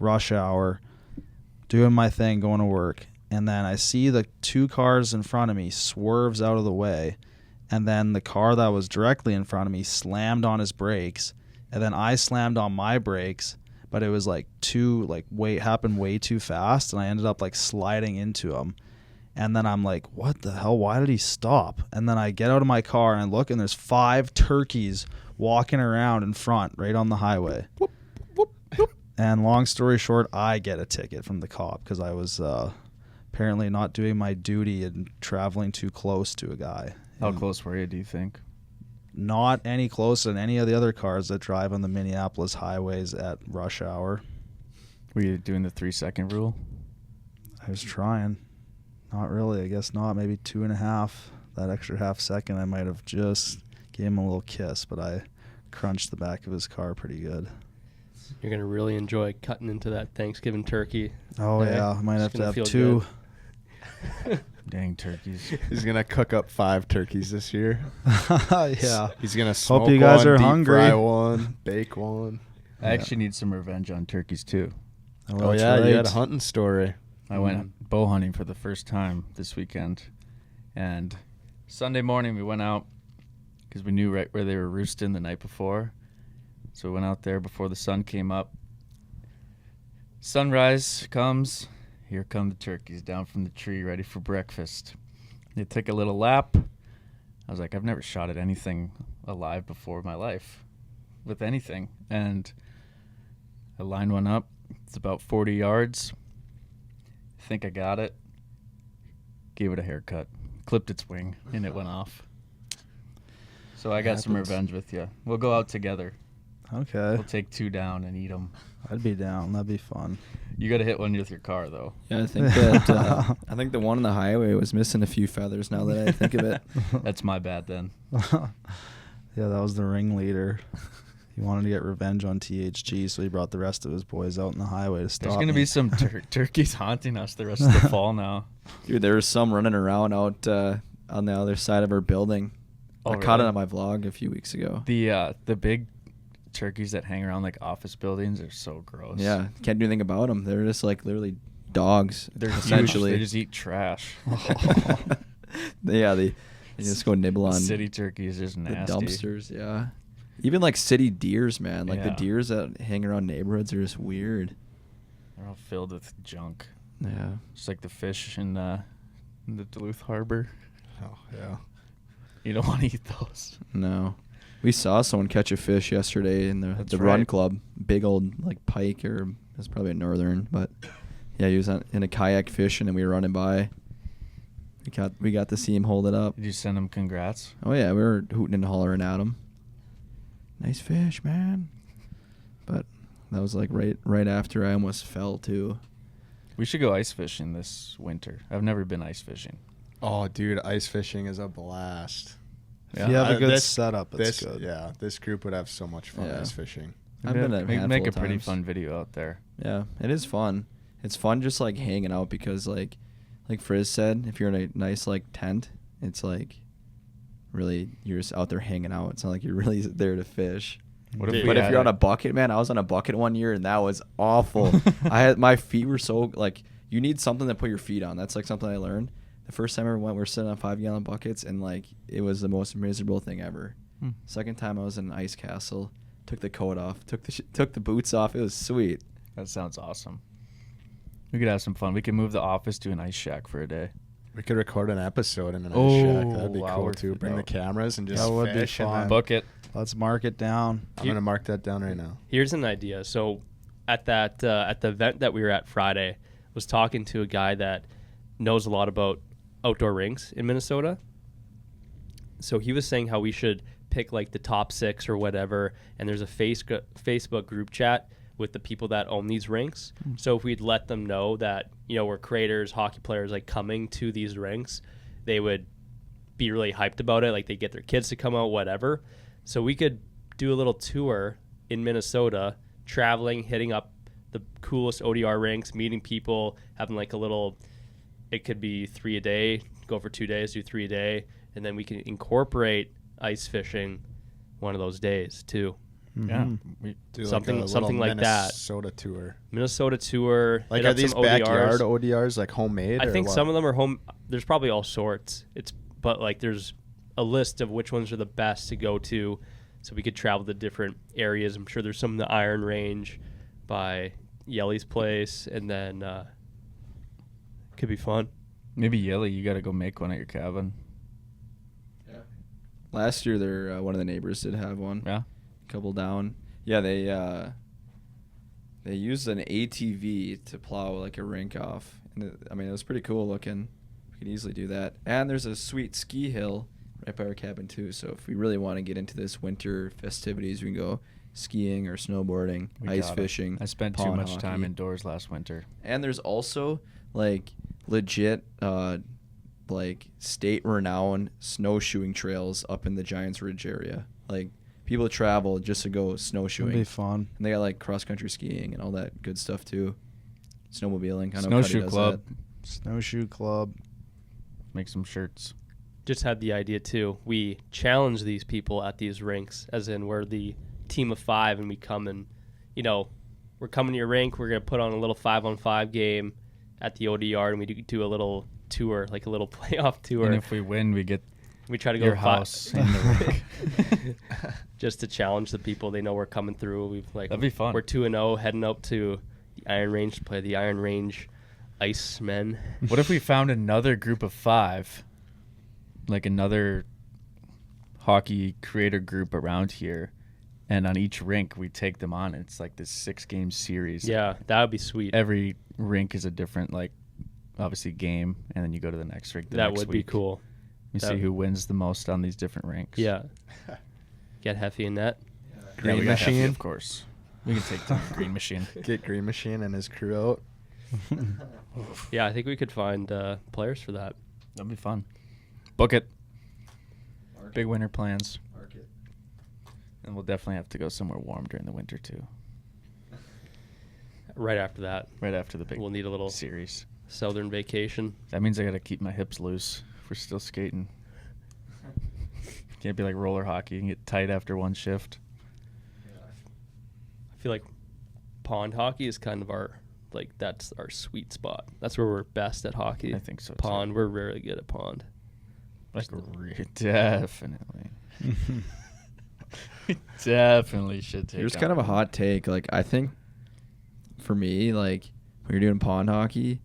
rush hour, doing my thing, going to work. And then I see the two cars in front of me swerves out of the way. And then the car that was directly in front of me slammed on his brakes. And then I slammed on my brakes, but it was happened way too fast. And I ended up like sliding into him. And then I'm like, what the hell? Why did he stop? And then I get out of my car and I look, and there's 5 turkeys walking around in front right on the highway. Whoop, whoop, whoop. And long story short, I get a ticket from the cop because I was apparently not doing my duty and traveling too close to a guy. How And close were you, do you think? Not any closer than any of the other cars that drive on the Minneapolis highways at rush hour. Were you doing the 3-second rule? I was trying. Not really. I guess not. Maybe 2.5. That extra half second, I might have just gave him a little kiss, but I crunched the back of his car pretty good. You're going to really enjoy cutting into that Thanksgiving turkey. Oh, Hey, yeah. I might it's have to gonna have feel 2. Dang turkeys. He's gonna cook up 5 turkeys this year. Yeah. He's gonna smoke you guys one, are deep hungry. fry one, bake one. I actually need some revenge on turkeys, too. Oh that's yeah, you had a right. hunting story. I went bow hunting for the first time this weekend. And Sunday morning we went out because we knew right where they were roosting the night before. So we went out there before the sun came up. Sunrise comes. Here come the turkeys down from the tree ready for breakfast. They took a little lap. I was like, I've never shot at anything alive before in my life with anything. And I lined one up. It's about 40 yards. I think I got it. Gave it a haircut. Clipped its wing, and it went off. So I got some Happens. revenge with you. We'll go out together. Okay. We'll take 2 down and eat them. I'd be down. That'd be fun. You got to hit one with your car, though. Yeah, I think that I think the one on the highway was missing a few feathers. Now that I think of it, That's my bad then. Yeah, that was the ringleader. He wanted to get revenge on THG, so he brought the rest of his boys out on the highway to stop There's going to me. be some turkeys haunting us the rest of the fall now. dude, there was some running around out on the other side of our building. Oh, I caught it really? on my vlog a few weeks ago. The big turkeys that hang around like office buildings are so gross. Yeah, can't do anything about them. They're just like literally dogs. They're essentially. They just eat trash. Yeah, they just go nibble on City turkeys is the nasty. dumpsters. Yeah, even like city deers, man. Like the Yeah. deers that hang around neighborhoods are just weird. They're all filled with junk. Yeah. Just like the fish in the Duluth Harbor. Oh yeah. You don't want to eat those. No. We saw someone catch a fish yesterday in That's the run right. club. Big old like pike, or it's probably a northern, but yeah, he was in a kayak fishing and we were running by. We got to see him hold it up. Did you send them congrats? Oh yeah, we were hooting and hollering at him. Nice fish, man. But that was like right after I almost fell too. We should go ice fishing this winter. I've never been ice fishing. Oh, dude, ice fishing is a blast. If you have a good This- setup, it's This good. Yeah, this group would have so much fun Yeah. ice fishing. I've been a Make handful a of pretty times. fun video out there. Yeah, it is fun. It's fun just like hanging out because like Frizz said, if you're in a nice like tent, it's like really you're just out there hanging out. It's not like you're really there to fish. What Dude. if we But if had you're on a bucket, man, I was on a bucket one year and that was awful. My feet were so like you need something to put your feet on. That's like something I learned. The first time I went, we were sitting on 5-gallon buckets and like it was the most miserable thing ever. Hmm. Second time I was in an ice castle, took the coat off, took the boots off. It was sweet. That sounds awesome. We could have some fun. We could move the office to an ice shack for a day. We could record an episode in an Oh, ice shack. That'd be wow, cool we're- too. Bring the cameras and just That would be fish and fun. then- Book it. Let's mark it down. I'm gonna mark that down right now. Here's an idea. So at that at the event that we were at Friday, was talking to a guy that knows a lot about outdoor rinks in Minnesota. So he was saying how we should pick like the top 6 or whatever, and there's a Facebook group chat with the people that own these rinks. So if we'd let them know that, you know, we're creators, hockey players, like coming to these rinks, they would be really hyped about it. Like they get their kids to come out, whatever. So we could do a little tour in Minnesota, traveling, hitting up the coolest ODR rinks, meeting people, having like a little, it could be 3 a day, go for 2 days, do 3 a day. And then we can incorporate ice fishing one of those days too. Yeah. Mhm. We, Do Something- like a something little like that. Minnesota tour. Minnesota tour. Like, hit are up these some backyard ODRs. ODRs like homemade? I or think what? some of them are home. There's probably all sorts. But like there's a list of which ones are the best to go to, so we could travel to different areas. I'm sure there's some in the Iron Range by Yelly's place, and then could be fun. maybe Yelly, you got to go make one at your cabin. Last year, one of the neighbors did have one. Yeah. Couple down. Yeah, they used an ATV to plow like a rink off, and it was pretty cool looking. We could easily do that. And there's a sweet ski hill right by our cabin too. So if we really want to get into this winter festivities, we can go skiing or snowboarding, We ice gotta. fishing. I spent too pond much time hockey. indoors last winter. And there's also like legit like state renowned snowshoeing trails up in the Giants Ridge area. Like people travel just to go snowshoeing. It'd be fun. And they got like cross country skiing and all that good stuff too. Snowmobiling. I know Snowshoe Cuddy does club. Snowshoe club. Make some shirts. Just had the idea too. We challenge these people at these rinks, as in we're the team of 5, and we come and, you know, we're coming to your rink. We're gonna put on a little 5-on-5 game at the ODR, and we do a little tour, like a little playoff tour. And if we win, we get We try to go your to house in the rink. just to challenge the people. They know we're coming through. We've like That'd be fun. We're 2-0, heading up to the Iron Range to play the Iron Range Icemen. What if we found another group of 5, like another hockey creator group around here, and on each rink we take them on? It's like this 6-game series. Yeah, that would be sweet. Every rink is a different, like, obviously game, and then you go to the next rink. That would be cool. We see who wins the most on these different rinks. Yeah. Get Heffy in that. Green we got Hefty, Machine. of course. We can take the Green Machine. Get Green Machine and his crew out. Yeah, I think we could find players for that. That'd be fun. Book it. Big winter plans. And we'll definitely have to go somewhere warm during the winter too. Right after that, Right after the big we'll need a little series. southern vacation. That means I got to keep my hips loose if we're still skating. Can't be like roller hockey and get tight after one shift. feel like pond hockey is kind of that's our sweet spot. That's where we're best at hockey. I think so, too. Pond, we're really good at pond. Definitely. Definitely should take Here's kind of a hot take. Like, I think for me, like, when you're doing pond hockey,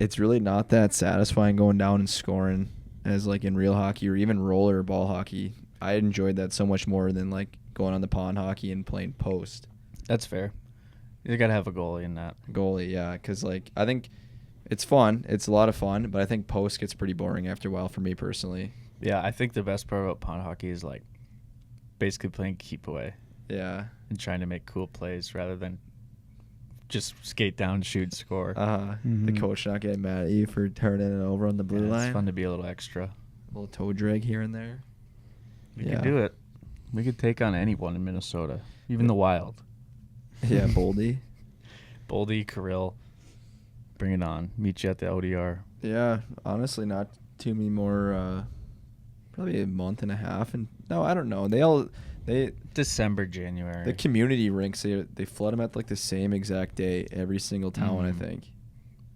it's really not that satisfying going down and scoring as, like, in real hockey or even roller ball hockey. I enjoyed that so much more than, like, going on the pond hockey and playing post. That's fair. You got to have a goalie in that. Goalie, yeah, because, like, I think it's fun. It's a lot of fun, but I think post gets pretty boring after a while for me personally. Yeah, I think the best part about pond hockey is, like, basically playing keep away. Yeah. And trying to make cool plays rather than just skate down, shoot, score. The coach not getting mad at you for turning it over on the blue line. It's fun to be a little extra. A little toe drag here and there. We could do it. We could take on anyone in Minnesota, even the Wild. Yeah, Boldy. Boldy, Kirill. Bring it on. Meet you at the ODR. Yeah, honestly, not too many more. Probably a month and a half, and no, I don't know. They December, January. the community rinks they flood them at like the same exact day every single town. I think.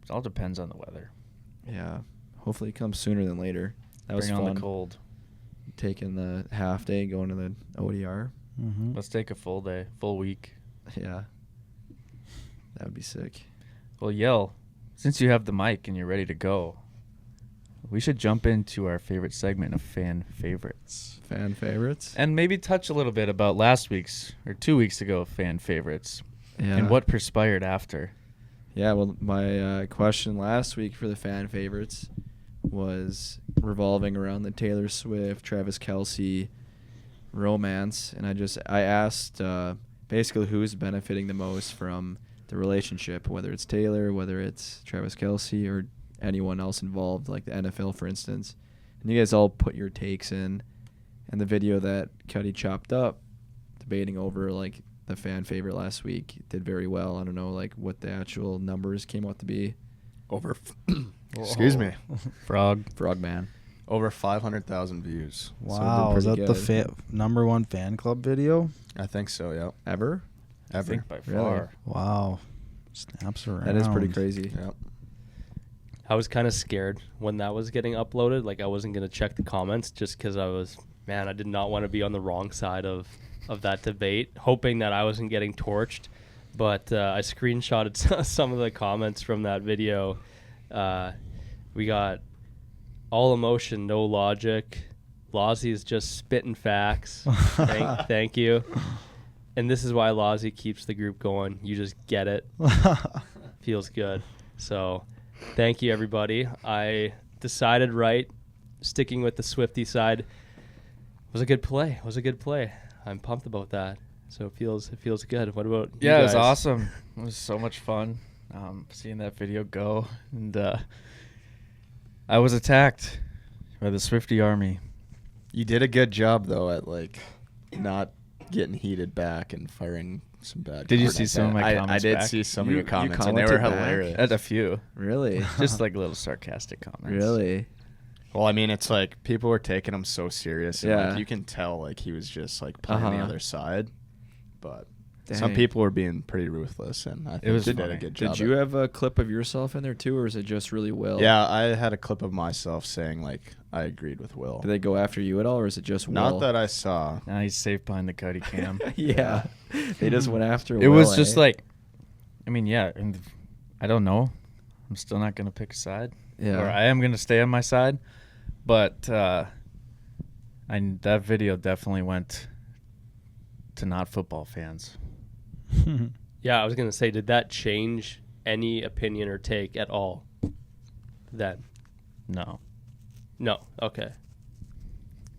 It all depends on the weather. Yeah, hopefully it comes sooner than later. That was Bring fun. on the cold. Taking the half day, going to the ODR. Mm-hmm. Let's take a full day, full week. Yeah, that would be sick. Well, Yell, since you have the mic and you're ready to go, we should jump into our favorite segment of fan favorites. Fan favorites. And maybe touch a little bit about last week's or 2 weeks ago fan favorites Yeah. and what perspired after. Yeah, well, my question last week for the fan favorites was revolving around the Taylor Swift, Travis Kelce romance, and I asked basically who's benefiting the most from the relationship, whether it's Taylor, whether it's Travis Kelce, or anyone else involved, like the NFL, for instance. And you guys all put your takes in, and the video that Cuddy chopped up, debating over like the fan favorite last week, did very well. I don't know like what the actual numbers came out to be. Excuse me. Frogman. Over 500,000 views. Wow, is that pretty the good. number one fan club video? I think so, yeah. Ever? I think by Really? far. Wow. Snaps around. That is pretty crazy. Yep. I was kind of scared when that was getting uploaded. Like, I wasn't going to check the comments just because I did not want to be on the wrong side of that debate, hoping that I wasn't getting torched. But I screenshotted some of the comments from that video. We got all emotion, no logic. Lozzie is just spitting facts. Thank you. And this is why Lozzie keeps the group going. You just get it. Feels good. So thank you, everybody. I decided right. Sticking with the Swiftie side was a good play. I'm pumped about that. So it feels good. What about you Yeah, it guys? was awesome. It was so much fun seeing that video go. And I was attacked by the Swiftie army. You did a good job, though, at, like, not getting heated back and firing some bad Did you comments. see some of my I comments did back? see some of You- your you comments, and they were commented back? hilarious. At a few. Really? Just like little sarcastic comments. Really? Well, I mean, it's like people were taking him so serious. And Yeah. like, you can tell like he was just like playing the Uh-huh. other side. But some Dang. people were being pretty ruthless, and I think was they did funny. a good job. Did you have a clip of yourself in there too, or is it just really Will? Yeah, I had a clip of myself saying like I agreed with Will. Did they go after you at all, or is it just Will? Not that I saw. Now he's safe behind the Cuddy cam. Yeah. They just went after It Will, was just eh? like, I mean, yeah, and I don't know. I'm still not going to pick a side. Yeah. Or I am going to stay on my side. But that video definitely went to not football fans. Yeah, I was going to say, did that change any opinion or take at all then? No. No. Okay.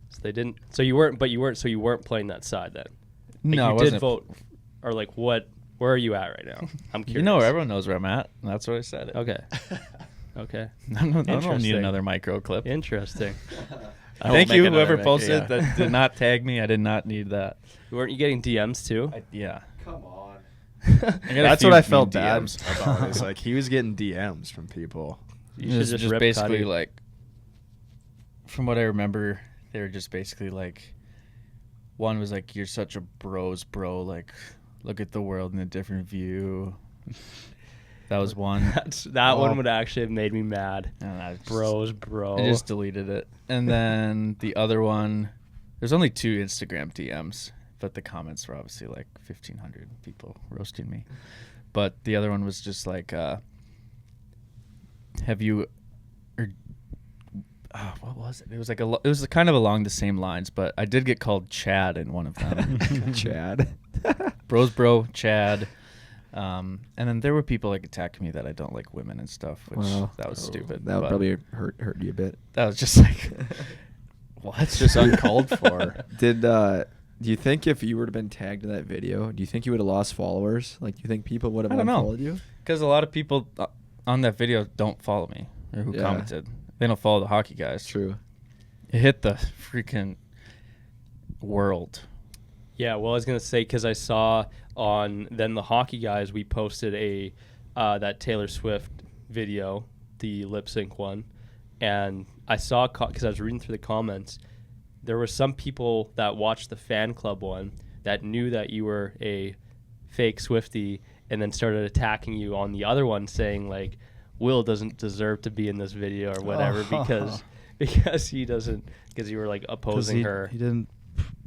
So they didn't. So you weren't playing that side then? Like, No, I you did wasn't. vote, or like what? Where are you at right now? I'm curious. You know, everyone knows where I'm at. And that's what I said. Okay. Okay. I don't need Interesting. another micro clip. Interesting. Thank make you, another whoever mic, posted yeah. that did not tag me. I did not need that. Weren't you getting DMs too? Yeah. Come on. I got a That's few what I mean felt bad DMs. about. Is like he was getting DMs from people. You It should was just just rip basically Cuddy. like, from what I remember, they were just basically like, one was like, "You're such a bro, like look at the world in a different view. That was one. That one would actually have made me mad. And I just deleted it. And then the other one, there's only 2 Instagram DMs, but the comments were obviously like 1,500 people roasting me. But the other one was just like, have you, or what was it? It was like it was kind of along the same lines, but I did get called Chad in one of them. Chad. Bro, Chad. And then there were people like attacking me that I don't like women and stuff, which that was stupid. That would probably hurt you a bit. That was just like, what? It's just uncalled for. Do you think if you would have been tagged in that video, do you think you would have lost followers? Like, do you think people would have unfollowed you? Because a lot of people on that video don't follow me or who commented. They don't follow the hockey guys. True. It hit the freaking world. Yeah, well, I was gonna say because I saw on then the hockey guys we posted that Taylor Swift video, the lip sync one, and I saw because I was reading through the comments, there were some people that watched the fan club one that knew that you were a fake Swiftie and then started attacking you on the other one, saying like Will doesn't deserve to be in this video or whatever because he doesn't, because you were like opposing her. He didn't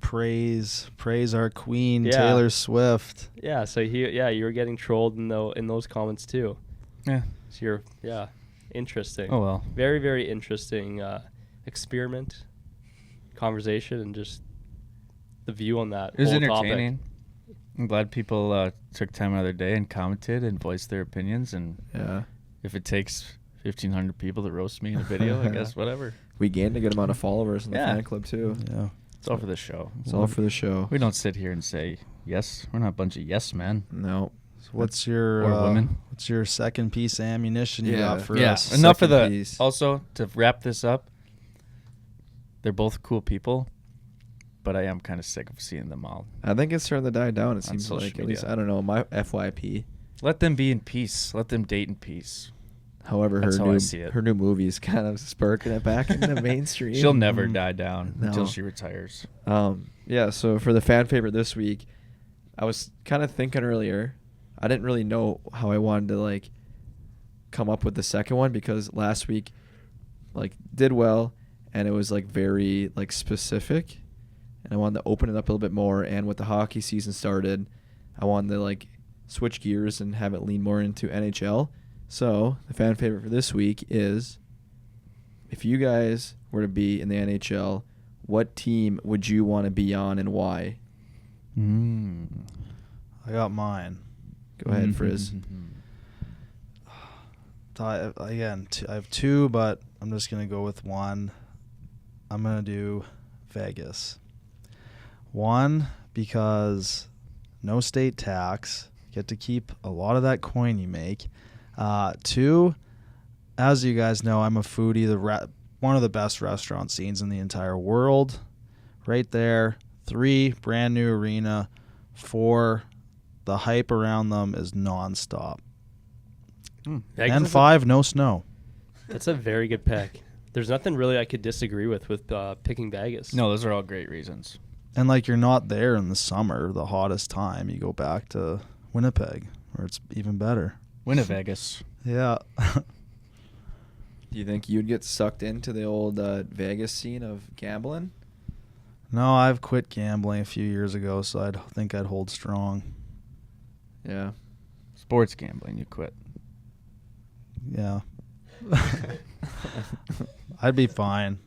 praise our queen, Taylor Swift. Yeah, so you were getting trolled in those comments too. Yeah. So interesting. Oh well. Very, very interesting experiment, conversation, and just the view on that. It was whole entertaining. Topic. I'm glad people took time out of their day and commented and voiced their opinions. And if it takes 1,500 people to roast me in a video, I guess whatever. We gained a good amount of followers in the fan club too. Yeah. It's all for the show. It's all for the show. We don't sit here and say yes. We're not a bunch of yes men. No. So what's your women? What's your second piece of ammunition you got for us? Enough of Second the. piece. Also, to wrap this up, they're both cool people, but I am kind of sick of seeing them all. I think it's starting to die down. It On seems social like, at media. least, I don't know, my FYP. Let them be in peace. Let them date in peace. However, That's how I see it. her new movie is kind of sparking it back into the mainstream. She'll never die down No. until she retires. Yeah, so for the fan favorite this week, I was kind of thinking earlier, I didn't really know how I wanted to like come up with the second one because last week like did well and it was like very like specific and I wanted to open it up a little bit more, and with the hockey season started, I wanted to like switch gears and have it lean more into NHL. So the fan favorite for this week is, if you guys were to be in the NHL, what team would you want to be on and why? I got mine. Go ahead, Frizz. I have 2, but I'm just going to go with one. I'm going to do Vegas. 1, because no state tax. Get to keep a lot of that coin you make. 2, as you guys know, I'm a foodie. One of the best restaurant scenes in the entire world. Right there. 3, brand new arena. 4, the hype around them is nonstop. And 5, no snow. That's a very good pick. There's nothing really I could disagree with picking Vegas. No, those are all great reasons. And like you're not there in the summer, the hottest time. You go back to Winnipeg, where it's even better. Winnivegas. Yeah. Do you think you'd get sucked into the old Vegas scene of gambling? No, I've quit gambling a few years ago, so I think I'd hold strong. Yeah. Sports gambling, you quit. Yeah. I'd be fine.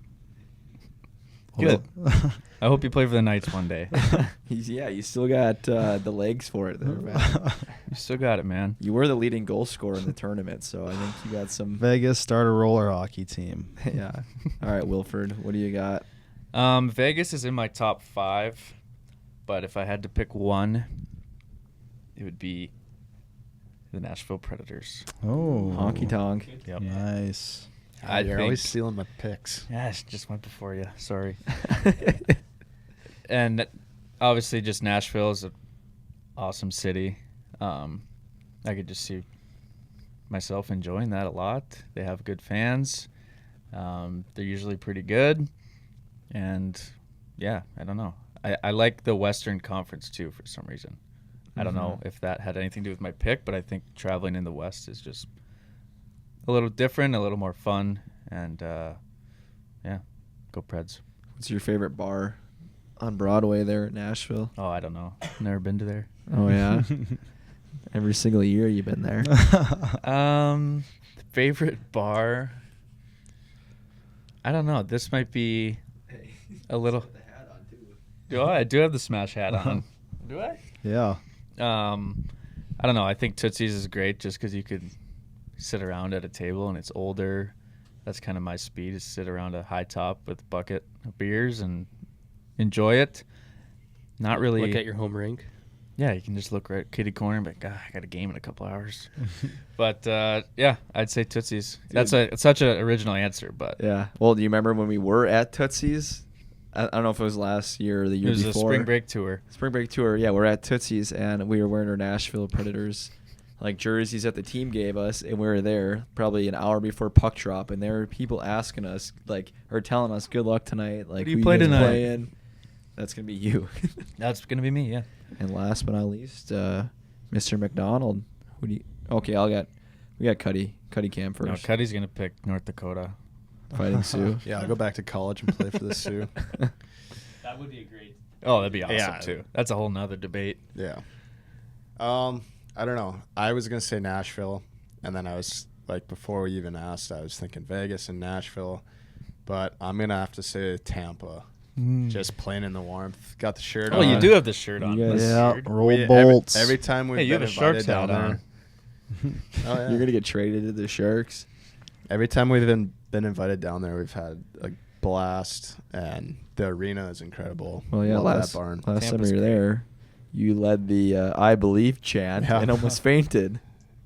Good. I hope you play for the Knights one day. You still got the legs for it there, man. You still got it, man. You were the leading goal scorer in the tournament, so I think you got some. Vegas, start a roller hockey team. Yeah. All right, Wilford, what do you got? Vegas is in my top 5, but if I had to pick one, it would be the Nashville Predators. Oh. Honky tonk. Yep. Nice. You're always stealing my picks. Yeah, I just went before you. Sorry. And obviously, just Nashville is an awesome city. I could just see myself enjoying that a lot. They have good fans. They're usually pretty good. And, yeah, I don't know. I like the Western Conference, too, for some reason. I don't know if that had anything to do with my pick, but I think traveling in the West is just a little different, a little more fun, and yeah, go Preds. What's your favorite bar on Broadway there in Nashville? Oh, I don't know. Never been to there. Oh, yeah? Every single year you've been there. Favorite bar? I don't know. This might be a little. Do I? I do have the Smash hat on. Do I? Yeah. I don't know. I think Tootsie's is great just because you could sit around at a table and it's older. That's kind of my speed, is sit around a high top with a bucket of beers and enjoy it. Not really. Look at your home rink. Yeah, you can just look right kitty corner and be like, God, I got a game in a couple hours. But yeah, I'd say Tootsie's. It's such an original answer, but Yeah. Well, do you remember when we were at Tootsie's? I don't know if it was last year or the it year was before. a spring break tour. Spring break tour. Yeah, we're at Tootsie's and we were wearing our Nashville Predators like jerseys that the team gave us, and we were there probably an hour before puck drop, and there were people asking us like or telling us good luck tonight. Like, do you who play guys tonight? playing? That's gonna be you. That's going to be me, yeah. And last but not least, Mr. McDonald. Who do you? Okay, we got Cuddy Cam first. No, Cuddy's going to pick North Dakota. Fighting Sioux. Yeah, I'll go back to college and play for the Sioux. That would be a great. Oh, that'd be awesome, Yeah. too. That's a whole nother debate. Yeah. I don't know. I was going to say Nashville, and then I was, like, before we even asked, I was thinking Vegas and Nashville, but I'm going to have to say Tampa. Just playing in the warmth. Got the shirt Oh, on. you do have the shirt on. You guys- That's Yeah, weird. roll bolts. Every time we've Hey, you been have a Sharks invited down hat there. on. Oh, yeah. You're gonna get traded to the Sharks. Every time we've been invited down there, we've had a blast, and the arena is incredible. Well, yeah, Love last that barn. time Tampa's you were great. there, you led the "I Believe" chant Yeah. and almost fainted.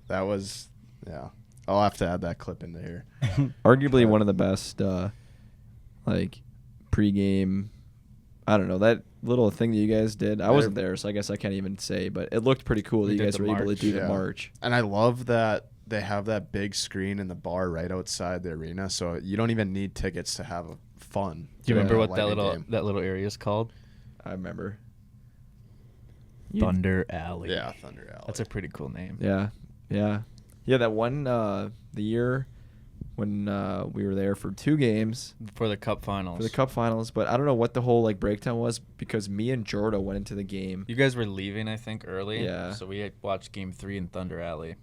That was, yeah. I'll have to add that clip into here. Arguably one of the best, like pregame. I don't know, that little thing that you guys did. I wasn't there, so I guess I can't even say, but it looked pretty cool that We you did guys the were able to march. do the Yeah. march. And I love that they have that big screen in the bar right outside the arena, so you don't even need tickets to have fun. Do you remember Yeah, what that little area is called? I remember. Thunder Alley. Yeah, Thunder Alley. That's a pretty cool name. Yeah. That one the year when we were there for 2 games For the Cup Finals. for the Cup Finals, but I don't know what the whole like breakdown was because me and Jordo went into the game. You guys were leaving, I think, early. Yeah. So we had watched Game 3 in Thunder Alley.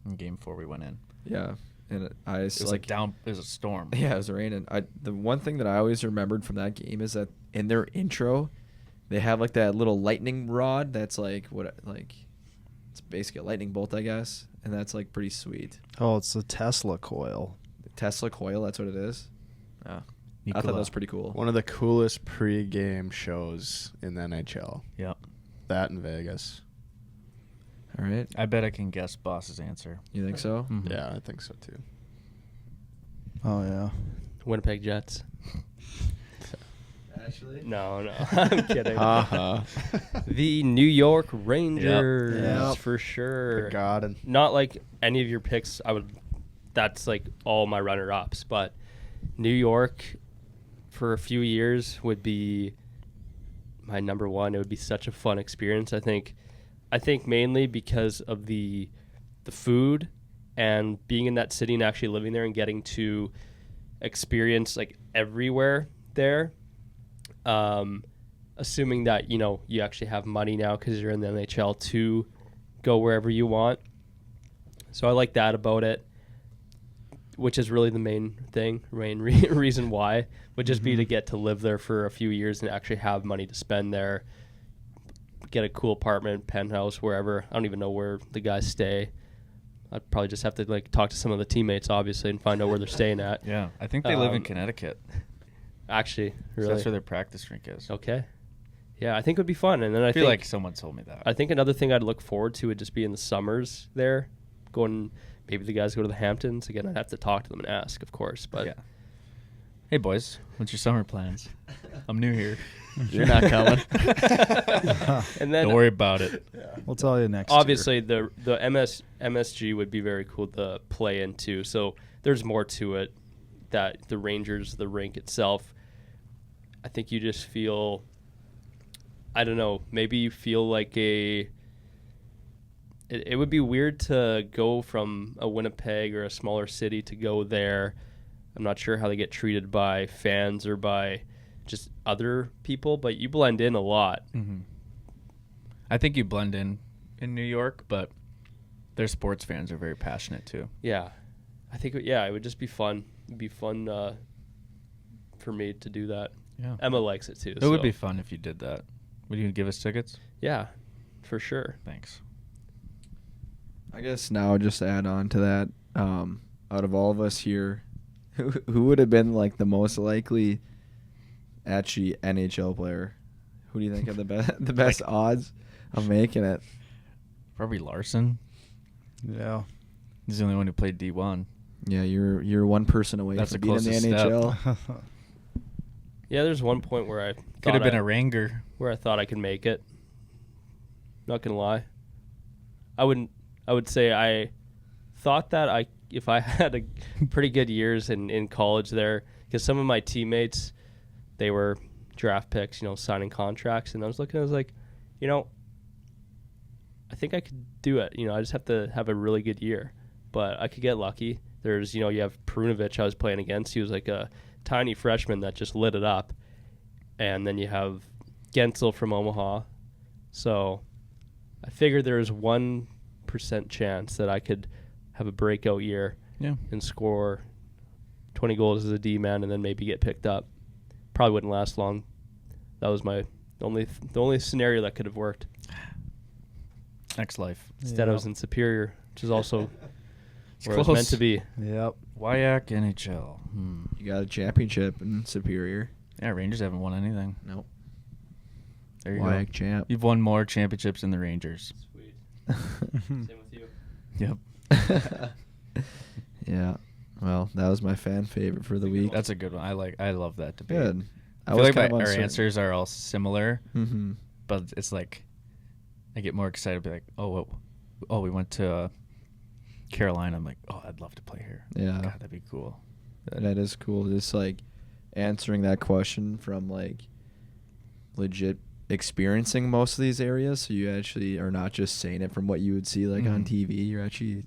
In Game 4, we went in. Yeah, and I It was was like down. It was a storm. Yeah, it was raining. The one thing that I always remembered from that game is that in their intro, they have like that little lightning rod that's like it's basically a lightning bolt, I guess, and that's like pretty sweet. Oh, it's the Tesla coil. The Tesla coil, that's what it is. Yeah, I thought that was pretty cool. one of the coolest pre-game shows in the NHL. Yep. That in Vegas. All right, I bet I can guess Boss's answer. you think so? Mhm. Yeah, I think so too. Oh yeah. Winnipeg Jets. Actually, No, I'm kidding. Uh-huh. The New York Rangers, Yep. for sure. God, and Not like any of your picks. That's like all my runner-ups, but New York for a few years would be my number one. It would be such a fun experience. I think mainly because of the food and being in that city and actually living there and getting to experience like everywhere there. Assuming that you actually have money now because you're in the NHL to go wherever you want. So I like that about it, which is really the main reason why would just be to get to live there for a few years and actually have money to spend there, get a cool apartment, penthouse, wherever. I don't even know where the guys stay. I'd probably just have to like talk to some of the teammates, obviously, and find out where they're staying at. Yeah. I think they live in Um, Connecticut. Actually, So really. that's where their practice rink is. Okay. Yeah, I think it would be fun. And then I feel like someone told me that. I think another thing I'd look forward to would just be in the summers there, going. Maybe the guys go to the Hamptons again. I'd have to talk to them and ask, of course. But yeah. Hey boys, what's your summer plans? I'm new here. you're not coming. and then Don't worry about it. We'll tell you next obviously the MSG would be very cool to play into. So there's more to it that the Rangers, the rink itself. I think you just feel. I don't know. Maybe you feel like it would be weird to go from a Winnipeg or a smaller city to go there. I'm not sure how they get treated by fans or by just other people, but you blend in a lot. Mm-hmm. I think you blend in New York, but their sports fans are very passionate too. Yeah. I think, it would just be fun. It'd be fun for me to do that. Yeah. Emma likes it too. It would be fun if you did that. Would you give us tickets? Yeah, for sure. Thanks. I guess now just to add on to that, out of all of us here, who would have been like the most likely actually NHL player? Who do you think have the best odds of making it? Probably Larson. Yeah. He's the only one who played D1. Yeah, you're one person away That's from the being in the closest step. NHL. Yeah, there's one point where I Could have been a Ranger. where I thought I could make it. Not gonna lie. I would say I thought that if I had a pretty good years in college there, because some of my teammates, they were draft picks, signing contracts, and I was like, I think I could do it. I just have to have a really good year, but I could get lucky. There's, you have Perunovic I was playing against. He was like a tiny freshman that just lit it up. And then you have Gensel from Omaha. So I figured there was 1% chance that I could have a breakout year and score 20 goals as a D-man and then maybe get picked up. Probably wouldn't last long. That was the only scenario that could have worked. Next life. Instead, I was in Superior, which is also where close. I was meant to be. Yep. WIAC NHL. You got a championship in Superior. Yeah, Rangers haven't won anything. Nope. There you WIAC go. champ. You've won more championships than the Rangers. Sweet. Same with you. Yep. Yeah. Well, that was my fan favorite for the week. That's a good one. I love that debate. Good. I feel like kind of our uncertain. answers are all similar, Mm-hmm. but it's like I get more excited to be like, we went to Carolina. I'm like, I'd love to play here. Yeah. God, that'd be cool. That is cool. Just like answering that question from like legit experiencing most of these areas. So you actually are not just saying it from what you would see like on TV. You're actually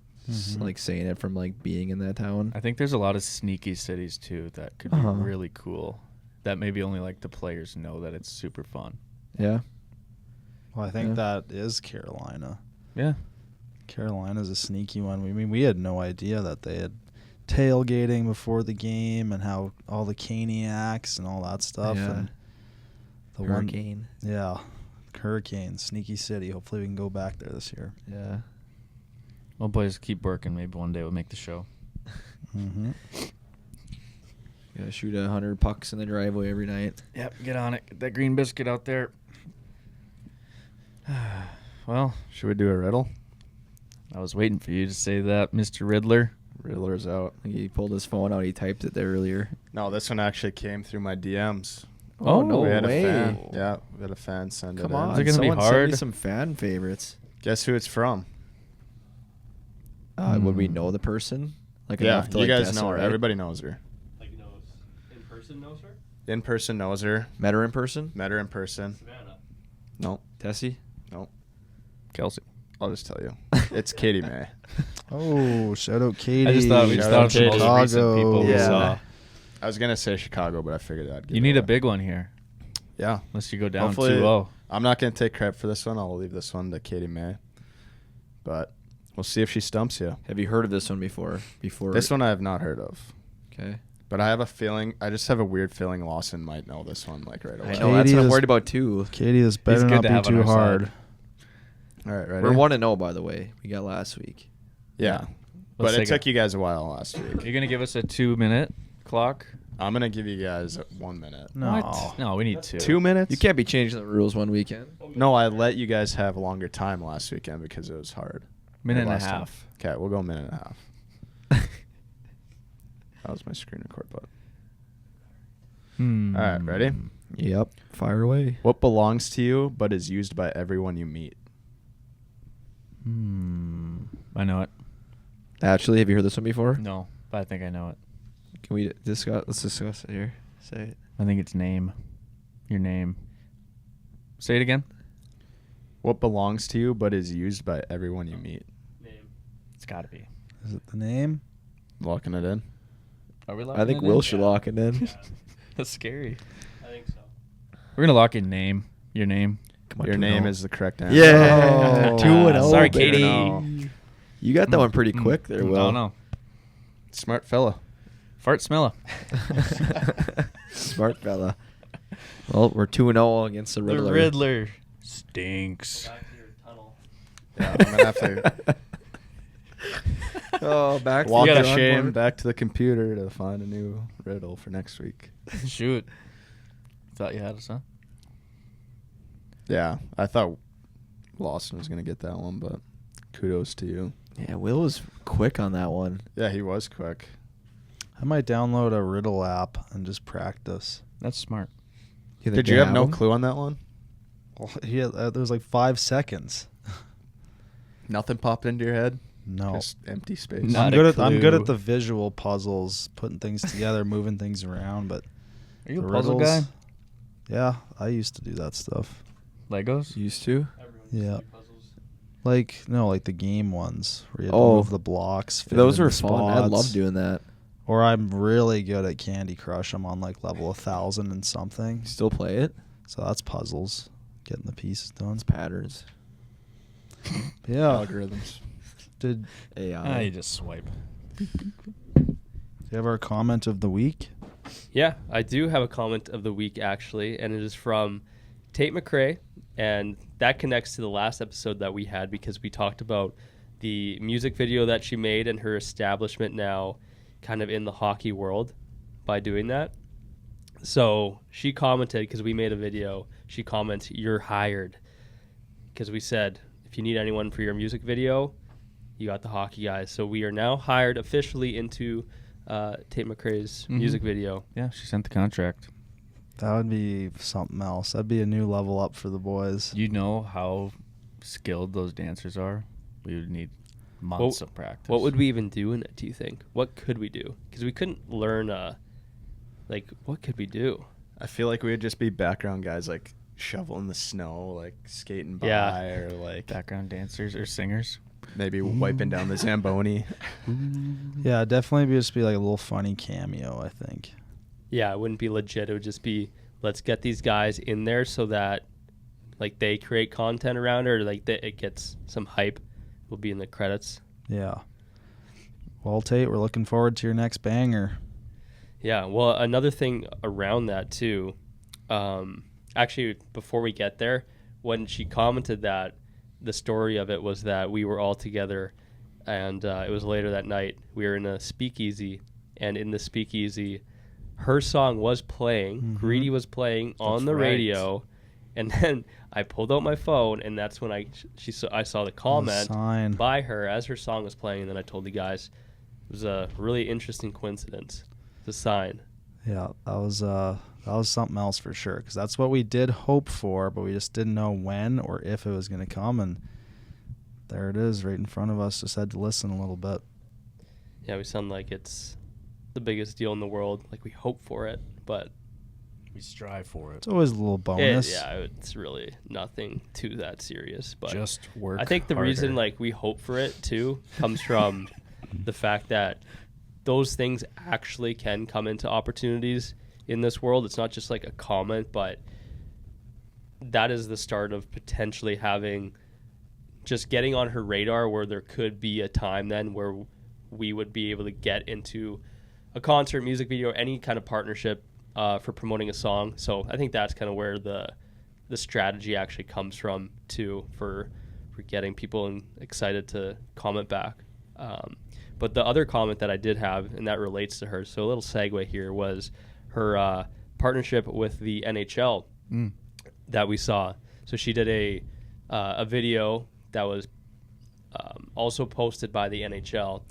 like saying it from like being in that town. I think there's a lot of sneaky cities too that could be really cool. That maybe only like the players know that it's super fun. Yeah. Well, I think that is Carolina. Yeah. Carolina's a sneaky one. We had no idea that they had tailgating before the game and how all the Caniacs and all that stuff. Yeah. And the Hurricane. Hurricane, sneaky city. Hopefully we can go back there this year. Yeah. Well, boys, keep working. Maybe one day we'll make the show. Mm-hmm. Gotta shoot 100 pucks in the driveway every night. Yep, get on it. Get that green biscuit out there. Well, Should we do a riddle? I was waiting for you to say that, Mr. Riddler. Riddler's out. He pulled his phone out. He typed it there earlier. No, this one actually came through my DMs. Oh, no we had way. a fan. Yeah, we had a fan send Come it in. on. Is it gonna be Someone send me hard? some fan favorites. Guess who it's from? Would we know the person? Like Yeah, enough to, you like, guys guess know it, her. right? Everybody knows her. Like in person knows her? In person knows her. Met her in person? Met her in person. Savannah. Nope. Tessie? Nope. Kelsey. I'll just tell you. It's Katie May. Oh, shout out Katie. I just thought we Shout just out thought of the most recent Chicago. people we Yeah. saw. I was gonna say Chicago, but I figured I'd. You need a big one here, Yeah. unless you go down Hopefully- 2-0. I'm not gonna take credit for this one. I'll leave this one to Katie May. But we'll see if she stumps you. Have you heard of this one before? This one I have not heard of. Okay. But I have a feeling. I just have a weird feeling Lawson might know this one like right away. I know. That's what I'm is- worried about too. Katie, this better good not to be have on too our side. hard. All right, ready? We're 1-0, by the way. We got last week. Yeah. But Let's it take took you guys a while last week. You're gonna give us a 2-minute clock? I'm gonna give you guys 1 minute. No. What? No, we need 2. 2 minutes? You can't be changing the rules one weekend. No, I let you guys have a longer time last weekend because it was hard. Minute and a Last time. half. Okay, we'll go a minute and a half. That was my screen record button. All right, ready? Yep. Fire away. What belongs to you but is used by everyone you meet? I know it. Actually, have you heard this one before? No, but I think I know it. Can we discuss? Let's discuss it here. Say it. I think it's name. Your name. Say it again. What belongs to you but is used by everyone you meet? Name. It's got to be. Is it the name? Locking it in. Are we I think Will should lock it in. That's scary. I think so. We're going to lock in name. Your name. Come on, Your 2-0. name is the correct answer. Yeah. Oh. 2-0. Sorry, baby. Katie. No. You got that one pretty quick there, Will. No. Smart fella. Fart smella. Smart fella. Well, we're 2-0 against the Riddler. The Riddler stinks. Back to your tunnel. Yeah, I'm going to have to Oh, back walk to the of drawing shame board. back to the computer to find a new riddle for next week. Shoot. Thought you had us, huh? Yeah, I thought Lawson was going to get that one, but kudos to you. Yeah, Will was quick on that one. Yeah, he was quick. I might download a riddle app and just practice. That's smart. Did you have no clue on that one? Well, yeah, there was like 5 seconds. Nothing popped into your head? No. Just empty space. No. I'm Not a I'm good clue. at the visual puzzles, putting things together, moving things around, but Are you the a puzzle guy? riddles- Yeah, I used to do that stuff. Legos? Used to? Everyone Yeah. used to do puzzles. Like the game ones where you had to Oh. move the blocks. fit Those in were the fun. I spots. love doing that. Or I'm really good at Candy Crush. I'm on like level 1,000 and something. Still play it? So that's puzzles, getting the pieces done. It's patterns. Yeah. Algorithms. Did AI. you just swipe. you have our comment of the week? Yeah, I do have a comment of the week actually, and it is from Tate McCrae, and that connects to the last episode that we had because we talked about the music video that she made and her establishment now kind of in the hockey world by doing that. So she commented, because we made a video, she comments, "You're hired." Because we said, if you need anyone for your music video, you got the hockey guys. So we are now hired officially into Tate McCrae's music video. Yeah, she sent the contract. That would be something else. That'd be a new level up for the boys. You know how skilled those dancers are? We would need months of practice. What would we even do in it, do you think? What could we do? Because we couldn't learn, what could we do? I feel like we'd just be background guys, like shoveling the snow, like skating by, Yeah. or like background dancers or singers? maybe wiping down the Zamboni. Yeah, definitely just be like a little funny cameo, I think. Yeah, it wouldn't be legit. It would just be, let's get these guys in there so that, like, they create content around it, or, like, it gets some hype. Will be in the credits. Yeah. Well, Tate, we're looking forward to your next banger. Yeah, well, another thing around that, too, actually, before we get there, when she commented that, the story of it was that we were all together, and it was later that night. We were in a speakeasy, and in the speakeasy, her song was playing. Mhm. Greedy was playing on the right. radio, and then I pulled out my phone, and that's when I saw the comment Sign. by her as her song was playing, and then I told the guys. It was a really interesting coincidence. It's a sign. Yeah, that was something else for sure, because that's what we did hope for, but we just didn't know when or if it was going to come, and there it is right in front of us. Just had to listen a little bit. Yeah, we sound like it's the biggest deal in the world. Like, we hope for it, but We strive for it. It's always a little bonus. it's really nothing too that serious. But Just work I think the harder. reason, like, we hope for it too comes from the fact that those things actually can come into opportunities in this world. It's not just like a comment, but that is the start of potentially having just getting on her radar, where there could be a time then where we would be able to get into a concert, music video, any kind of partnership for promoting a song. So I think that's kind of where the strategy actually comes from too, for getting people excited to comment back. But the other comment that I did have, and that relates to her, so a little segue here, was her partnership with the NHL that we saw. So she did a video that was also posted by the NHL.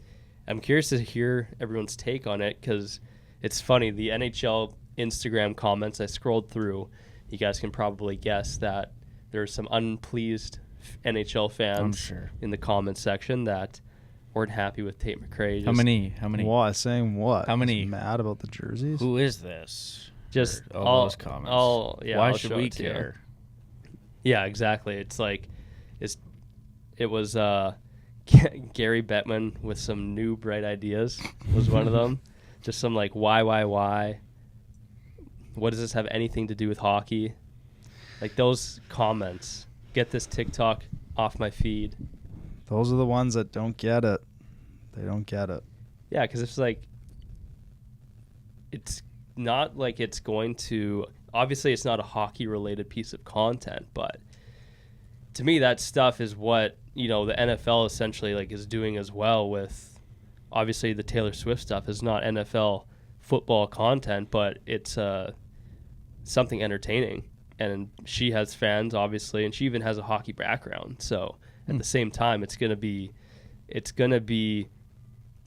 I'm curious to hear everyone's take on it, because it's funny. The NHL Instagram comments, I scrolled through. You guys can probably guess that there's some unpleased NHL fans I'm sure. in the comments section that weren't happy with Tate McCrae. How many? What? Saying what? How many? Just mad about the jerseys? Who is this? Just Or all those comments. Why Why I'll should show we it to you. care? Yeah, exactly. It's like it was Gary Bettman with some new bright ideas was one of them. Just some like why? What does this have anything to do with hockey? Like those comments. Get this TikTok off my feed. Those are the ones that don't get it. They don't get it. Yeah, because it's like, it's not like it's going to, obviously it's not a hockey related piece of content, but to me that stuff is what, the NFL essentially like is doing as well with, obviously the Taylor Swift stuff is not NFL football content, but it's something entertaining. And she has fans, obviously, and she even has a hockey background. So at the same time, it's gonna be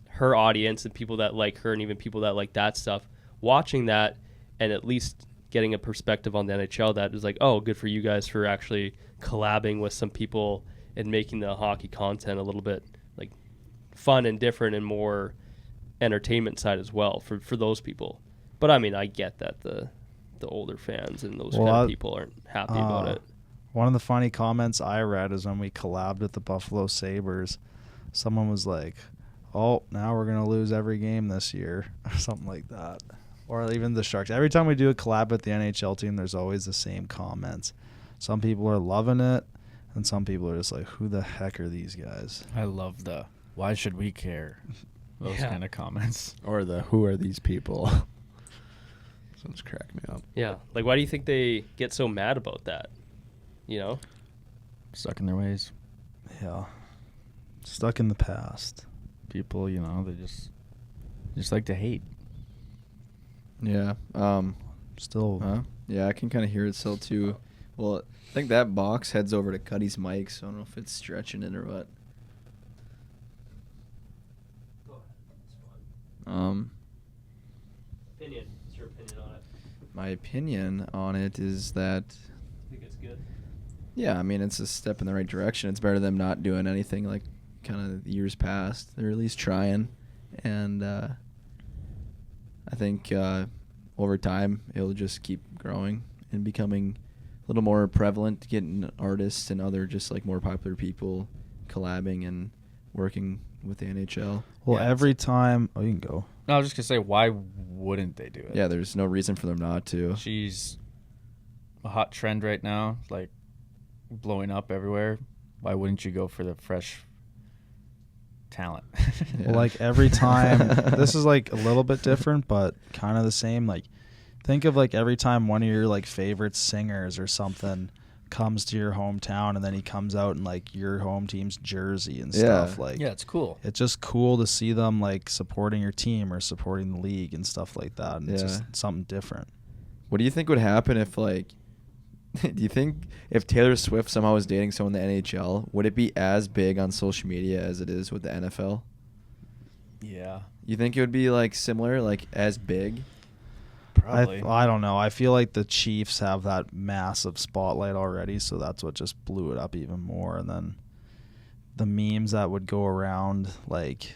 her audience and people that like her and even people that like that stuff watching that and at least getting a perspective on the NHL that is like, oh, good for you guys for actually collabing with some people and making the hockey content a little bit like fun and different and more entertainment side as well for those people. But I mean, I get that the older fans and those kind of people aren't happy about it. One of the funny comments I read is when we collabed with the Buffalo Sabres, someone was like, oh, now we're going to lose every game this year, or something like that. Or even the Sharks. Every time we do a collab with the NHL team, there's always the same comments. Some people are loving it, and some people are just like, who the heck are these guys? I love the why should we care? Those kind of comments. Or the who are these people? Someone's cracked me up. Yeah. Like, why do you think they get so mad about that? Stuck in their ways. Yeah. Stuck in the past. People, they just like to hate. Yeah. Still. Yeah, I can kind of hear it still too. Well, I think that box heads over to Cuddy's mic, so I don't know if it's stretching it or what. Opinion. What's your opinion on it? My opinion on it is that, Think it's good? yeah, I mean, it's a step in the right direction. It's better than them not doing anything like kind of years past. They're at least trying. And I think over time, it'll just keep growing and becoming a little more prevalent, getting artists and other just like more popular people collabing and working with the NHL. Well, Yeah, every time. Oh, you can go. No, I was just going to say, why wouldn't they do it? Yeah, there's no reason for them not to. She's a hot trend right now, like blowing up everywhere. Why wouldn't you go for the fresh talent? Yeah. Well, like every time. This is like a little bit different, but kind of the same. Like, think of like every time one of your like favorite singers or something comes to your hometown and then he comes out in like your home team's jersey and stuff. Like, yeah, it's cool. it's just cool to see them like supporting your team or supporting the league and stuff like that. And it's just something different. What do you think would happen if, like, do you think if Taylor Swift somehow was dating someone in the NHL, would it be as big on social media as it is with the NFL? Yeah, You think it would be, like, similar, like, as big? probably. I don't know. I feel like the Chiefs have that massive spotlight already, so that's what just blew it up even more. And then the memes that would go around, like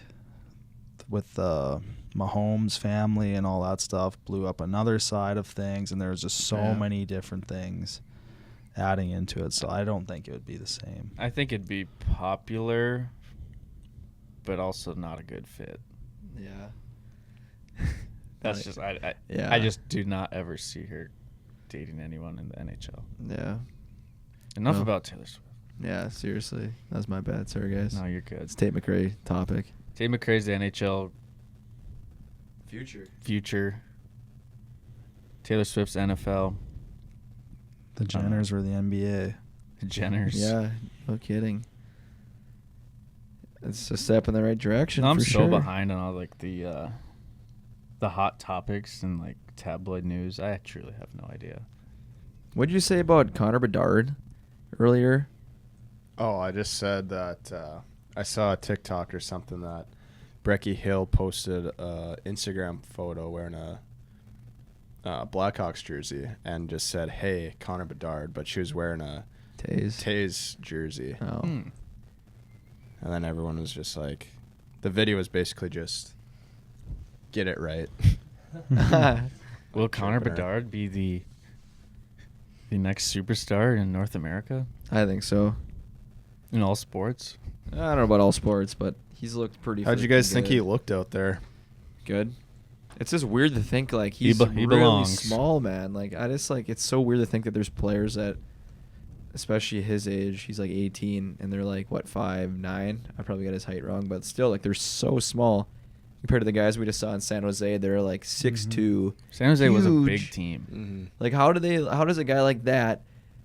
with the Mahomes family and all that stuff, blew up another side of things. And there was just so many different things adding into it. So I don't think it would be the same. I think it'd be popular, but also not a good fit. Yeah. That's Like, just I yeah. I just do not ever see her dating anyone in the NHL. Yeah. Enough No. about Taylor Swift. Yeah, seriously. That was my bad. Sorry, guys. No, you're good. It's Tate McCrae topic. Tate McCrae's the NHL future. Taylor Swift's NFL. The Jenners were the NBA. The Jenners. Yeah, no kidding. It's a step in the right direction. No, I'm for so sure. behind on all like the hot topics and like tabloid news. I truly have no idea. What did you say about Connor Bedard earlier? Oh, I just said that I saw a TikTok or something that Brecky Hill posted a Instagram photo wearing a Blackhawks jersey and just said, "Hey, Connor Bedard," but she was wearing a Taze jersey. Oh. And then everyone was just like, the video was basically just, get it right. Will Connor Tripping her. Bedard be the next superstar in North America? I think so. In all sports? I don't know about all sports, but he's looked pretty. How'd you guys freaking think he good. looked out there? Good. It's just weird to think like he's he really belongs. small, man. Like I just like it's so weird to think that there's players that, especially his age, he's like 18, and they're like what 5'9". I probably got his height wrong, but still like they're so small compared to the guys we just saw in San Jose. They're like 6'2". San Jose was a big Huge. team. Mm-hmm. Like how does a guy like that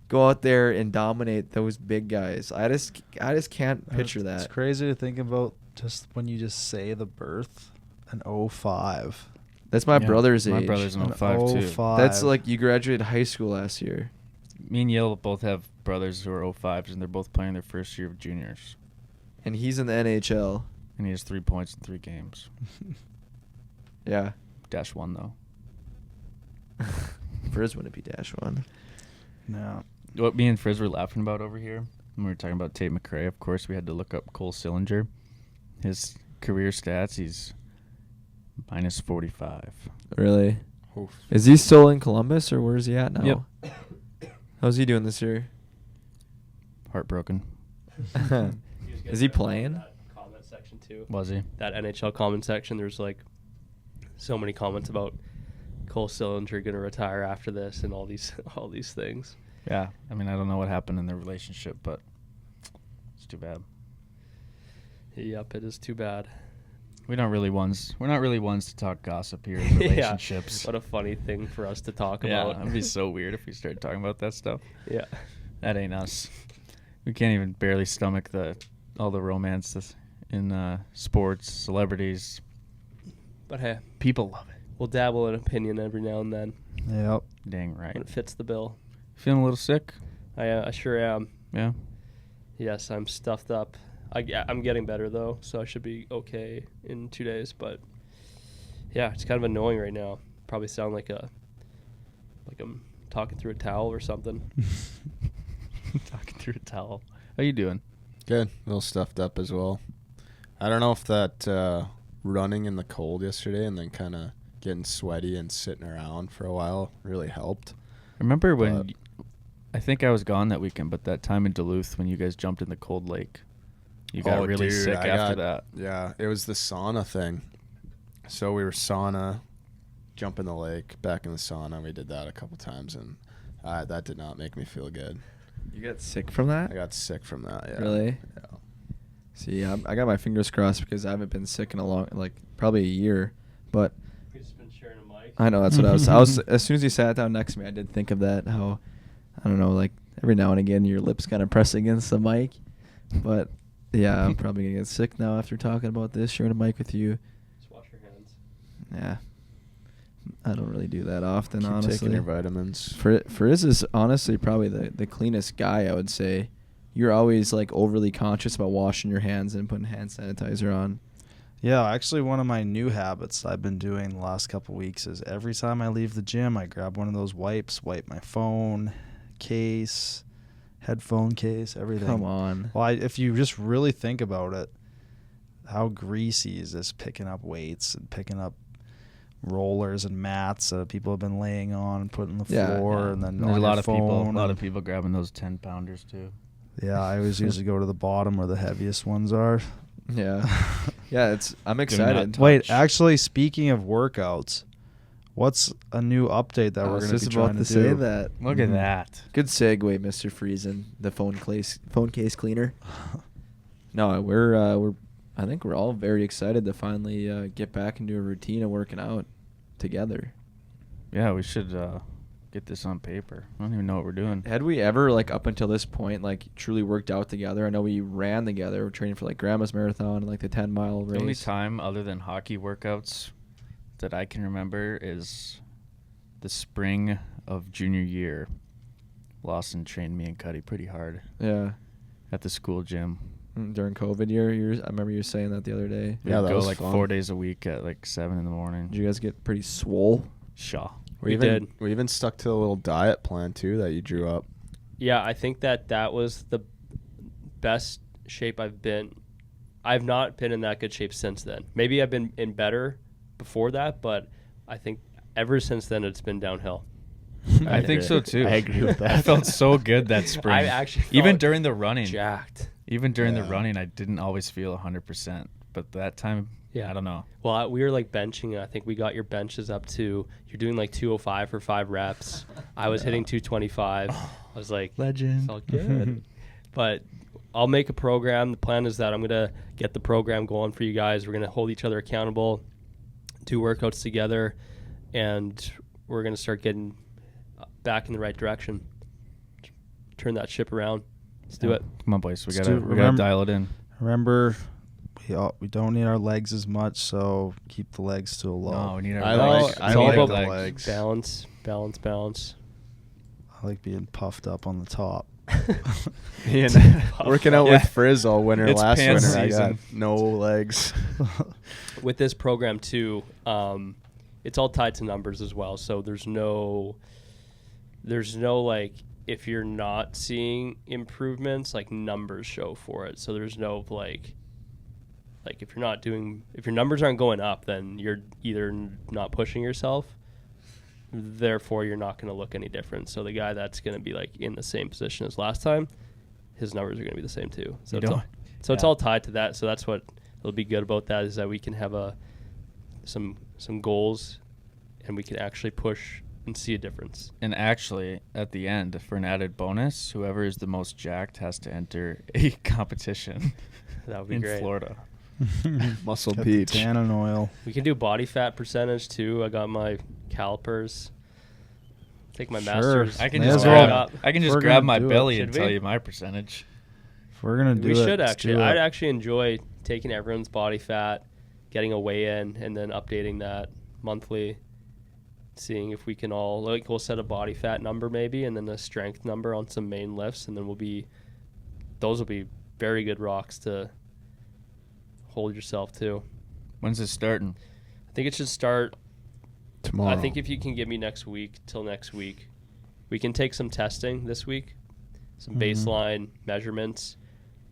go out there and dominate those big guys? I just can't picture It's that. crazy to think about just when you just say the birth, an 05. That's my Yeah, brother's my age. brother's an An 05 too. 05. That's like you graduated high school last year. Me and Yale both have brothers who are 05s, and they're both playing their first year of juniors. And he's in the NHL. And he has 3 points in 3 games. Yeah. -1 though. Frizz wouldn't be -1. No. What me and Frizz were laughing about over here when we were talking about Tate McCrae, of course, we had to look up Cole Sillinger. His career stats, he's -45. Really? Oof. Is he still in Columbus or where's he at now? Yep. How's he doing this year? Heartbroken. Is he playing? That comment section too. Was he? That NHL comment section. There's like so many comments about Cole Sillinger going to retire after this and all these things. Yeah. I mean, I don't know what happened in their relationship, but it's too bad. Yep, it is too bad. We're not really ones to talk gossip here in relationships. Yeah, what a funny thing for us to talk Yeah, about. that'd be so weird if we started talking about that stuff. Yeah. That ain't us. We can't even barely stomach all the romance in sports, celebrities. But hey, People love it. we'll dabble in opinion every now and then Yep. Dang right. when it fits the bill. Feeling a little sick? I sure am. Yeah. Yes, I'm stuffed up. I'm getting better though, so I should be okay in 2 days. But yeah, it's kind of annoying right now. Probably sound like I'm talking through a towel or something. Talking through a towel. How you doing? Good. A little stuffed up as well. I don't know if that running in the cold yesterday and then kind of getting sweaty and sitting around for a while really helped. Remember when I think I was gone that weekend, but that time in Duluth when you guys jumped in the cold lake, you got really dude, sick I after got- that. Yeah, it was the sauna thing. So we were sauna, jump in the lake, back in the sauna. We did that a couple times, and that did not make me feel good. You got sick from that? I got sick from that. Yeah. Really? Yeah. See, I got my fingers crossed because I haven't been sick in probably a year. But We've just been sharing a mic. I know that's what I was. As soon as he sat down next to me, I did think of that. How I don't know, like every now and again, your lips kind of press against the mic. But yeah, I'm probably gonna get sick now after talking about this, sharing a mic with you. Just wash your hands. Yeah, I don't really do that often, Keep honestly. taking your vitamins. Frizz is honestly probably the cleanest guy, I would say. You're always like overly conscious about washing your hands and putting hand sanitizer on. Yeah, actually one of my new habits I've been doing the last couple weeks is every time I leave the gym, I grab one of those wipes, wipe my phone case, headphone case, everything. Come on. Well, if you just really think about it, how greasy is this picking up weights and picking up rollers and mats that people have been laying on and putting on the Yeah, floor, Yeah. and then There's on a your lot of phone people grabbing those 10-pounders too. Yeah, I always usually go to the bottom where the heaviest ones are. Yeah. Yeah, I'm excited. touch. Wait, actually, speaking of workouts, what's a new update that I we're was going to just be about trying to to say do? that. Look Mhm. at that. Good segue, Mr. Friesen, the phone case cleaner. No, we're I think we're all very excited to finally get back into a routine of working out together. Yeah, we should get this on paper. I don't even know what we're doing. Had we ever, like, up until this point, like, truly worked out together? I know we ran together. We're training for, like, Grandma's Marathon and, like, the 10-mile race. The only time other than hockey workouts that I can remember is the spring of junior year. Lawson trained me and Cuddy pretty hard Yeah. at the school gym. During COVID year, I remember you saying that the other day. We'd Yeah, that go was like fun. 4 days a week at like 7 in the morning. Did you guys get pretty swole? Shaw. We did. We even stuck to the little diet plan too that you drew up. Yeah, I think that was the best shape I've been. I've not been in that good shape since then. Maybe I've been in better before that, but I think ever since then it's been downhill. I think so too. I agree with that. I felt so good that spring. I actually even felt during the running. Jacked. Even during the Yeah. running, I didn't always feel 100%. But that time, Yeah. I don't know. Well, we were like benching. I think we got your benches up to, you're doing like 205 for 5 reps. I was hitting 225. I was like, Legend. it's all good. But I'll make a program. The plan is that I'm going to get the program going for you guys. We're going to hold each other accountable, do workouts together, and we're going to start getting back in the right direction. Turn that ship around. Let's do it. Come on, boys. We Let's gotta do it. we gotta dial it in. Remember, we don't need our legs as much, so keep the legs to a low. No, we need our I legs. like, It's I all like about the legs. legs. Balance. I like being puffed up on the top. And working out Yeah. with Frizz all winter. It's Last pants winter, I season. got no legs. With this program too, it's all tied to numbers as well. So there's no like, if you're not seeing improvements, like numbers show for it. So there's no like if your numbers aren't going up, then you're either not pushing yourself, therefore you're not going to look any different. So the guy that's going to be like in the same position as last time, his numbers are going to be the same too. So it's all tied to that. So that's what will be good about that, is that we can have some goals, and we can actually push and see a difference. And actually, at the end, for an added bonus, whoever is the most jacked has to enter a competition That would be in great. Florida. Muscle Get the peach. tannin oil. We can do body fat percentage too. I got my calipers. Take my Sure. masters. I can May just as well. up. We're grab gonna my do it. belly Should and tell we? you my percentage. If we're gonna do We it, should let's actually. do it. I'd actually enjoy taking everyone's body fat, getting a weigh-in, and then updating that monthly. Seeing if we can all, like, we'll set a body fat number maybe, and then a strength number on some main lifts, and then those will be very good rocks to hold yourself to. When's it starting? I think it should start. Tomorrow. I think if you can give me till next week, we can take some testing this week, some baseline measurements.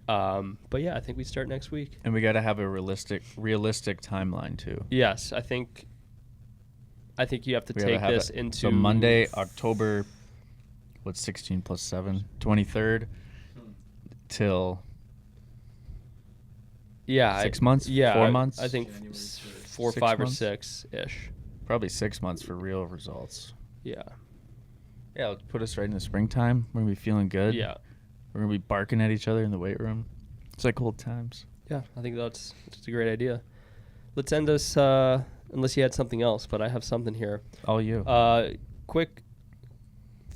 But yeah, I think we start next week. And we got to have a realistic timeline too. Yes, I think you have to We gotta take have this it. into So Monday, October, 16 plus 7? 23rd till 6 months? Yeah, 4 months? I think 4, 6 5, or months? 6-ish. Probably 6 months for real results. Yeah, Yeah, let's put us right in the springtime. We're going to be feeling good. yeah, We're going to be barking at each other in the weight room. It's like old times. yeah. I think that's a great idea. Let's end this. Unless you had something else, but I have something here. All you. Quick,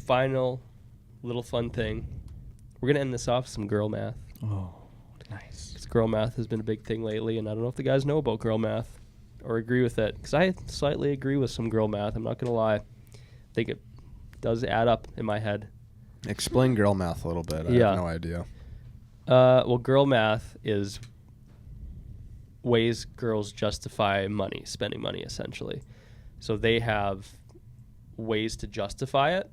final, little fun thing. We're gonna end this off with some girl math. Oh, nice. 'Cause girl math has been a big thing lately, and I don't know if the guys know about girl math or agree with it. Because I slightly agree with some girl math. I'm not gonna lie. I think it does add up in my head. Explain girl math a little bit. I Yeah. have no idea. Well, girl math is ways girls justify money, spending money, essentially. So they have ways to justify it,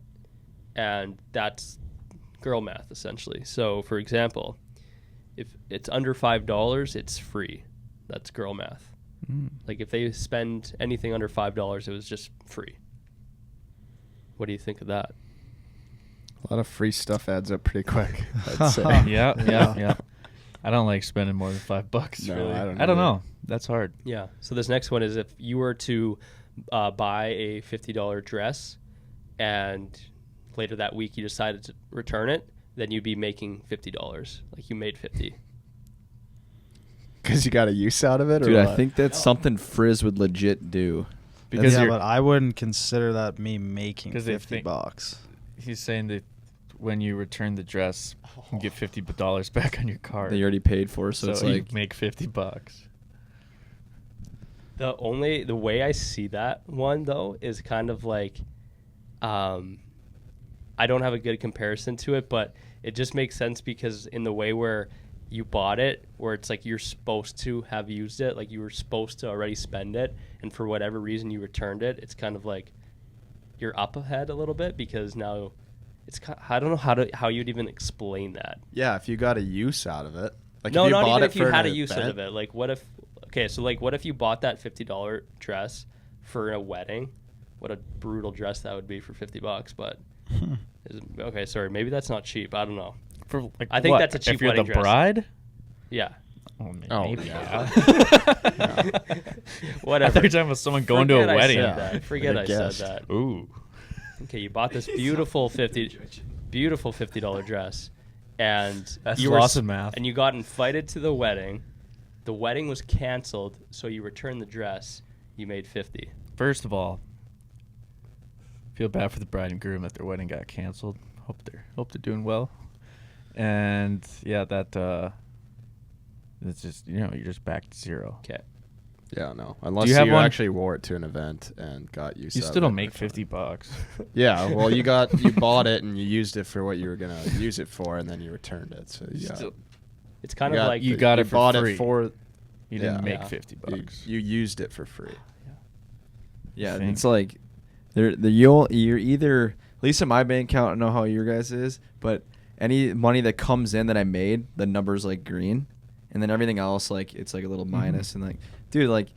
and that's girl math, essentially. So, for example, if it's under $5, it's free. That's girl math. Like, if they spend anything under $5, it was just free. What do you think of that? A lot of free stuff adds up pretty quick, I'd say. Yeah. I don't like spending more than $5. No, really. I don't I don't either. know. That's hard. Yeah. So this next one is, if you were to buy a $50 dress and later that week you decided to return it, then you'd be making $50. Like, you made 50. Because you got a use out of it? Dude, or I what? think that's something Frizz would legit do. Because yeah, you're, but I wouldn't consider that me making 'Cause they $50. think- he's saying that when you return the dress, you get $50 back on your card. That you already paid for, so it's you like make $50. The way I see that one, though, is kind of like, I don't have a good comparison to it, but it just makes sense because in the way where you bought it, where it's like you're supposed to have used it, like you were supposed to already spend it, and for whatever reason you returned it, it's kind of like you're up ahead a little bit because now it's I don't know how you'd even explain that. Yeah, if you got a use out of it. Like No, if you not bought even it if you for had a an use out event. of it. Like, what if? Okay, so like, what if you bought that $50 dress for a wedding? What a brutal dress that would be for $50. But okay, sorry, maybe that's not cheap. I don't know. For like, I think what? that's a cheap if you're wedding the dress. bride. Yeah. Oh, maybe. Oh, yeah. Whatever. I thought you were talking about someone going to a Forget I wedding. said that. Forget A I said guest. that. Ooh. Okay, you bought this beautiful $50 dress, and That's you were lost in math. and you got invited to the wedding. The wedding was canceled, so you returned the dress. You made $50. First of all, feel bad for the bride and groom that their wedding got canceled. Hope they're doing well. And yeah, it's just you're just back to zero. Okay. Yeah, no. Unless you have one- actually wore it to an event and got used. You still don't make $50. Yeah, well, you bought it and you used it for what you were gonna use it for, and then you returned it. So you got, Still- It's kind you of got- like you got it for bought free. it for. You didn't Yeah. make Yeah. $50. You used it for free. Yeah, Think. it's like you're either, at least in my bank account, I don't know how your guys is, but any money that comes in that I made, the number's like green, and then everything else like it's like a little minus, and like, dude, like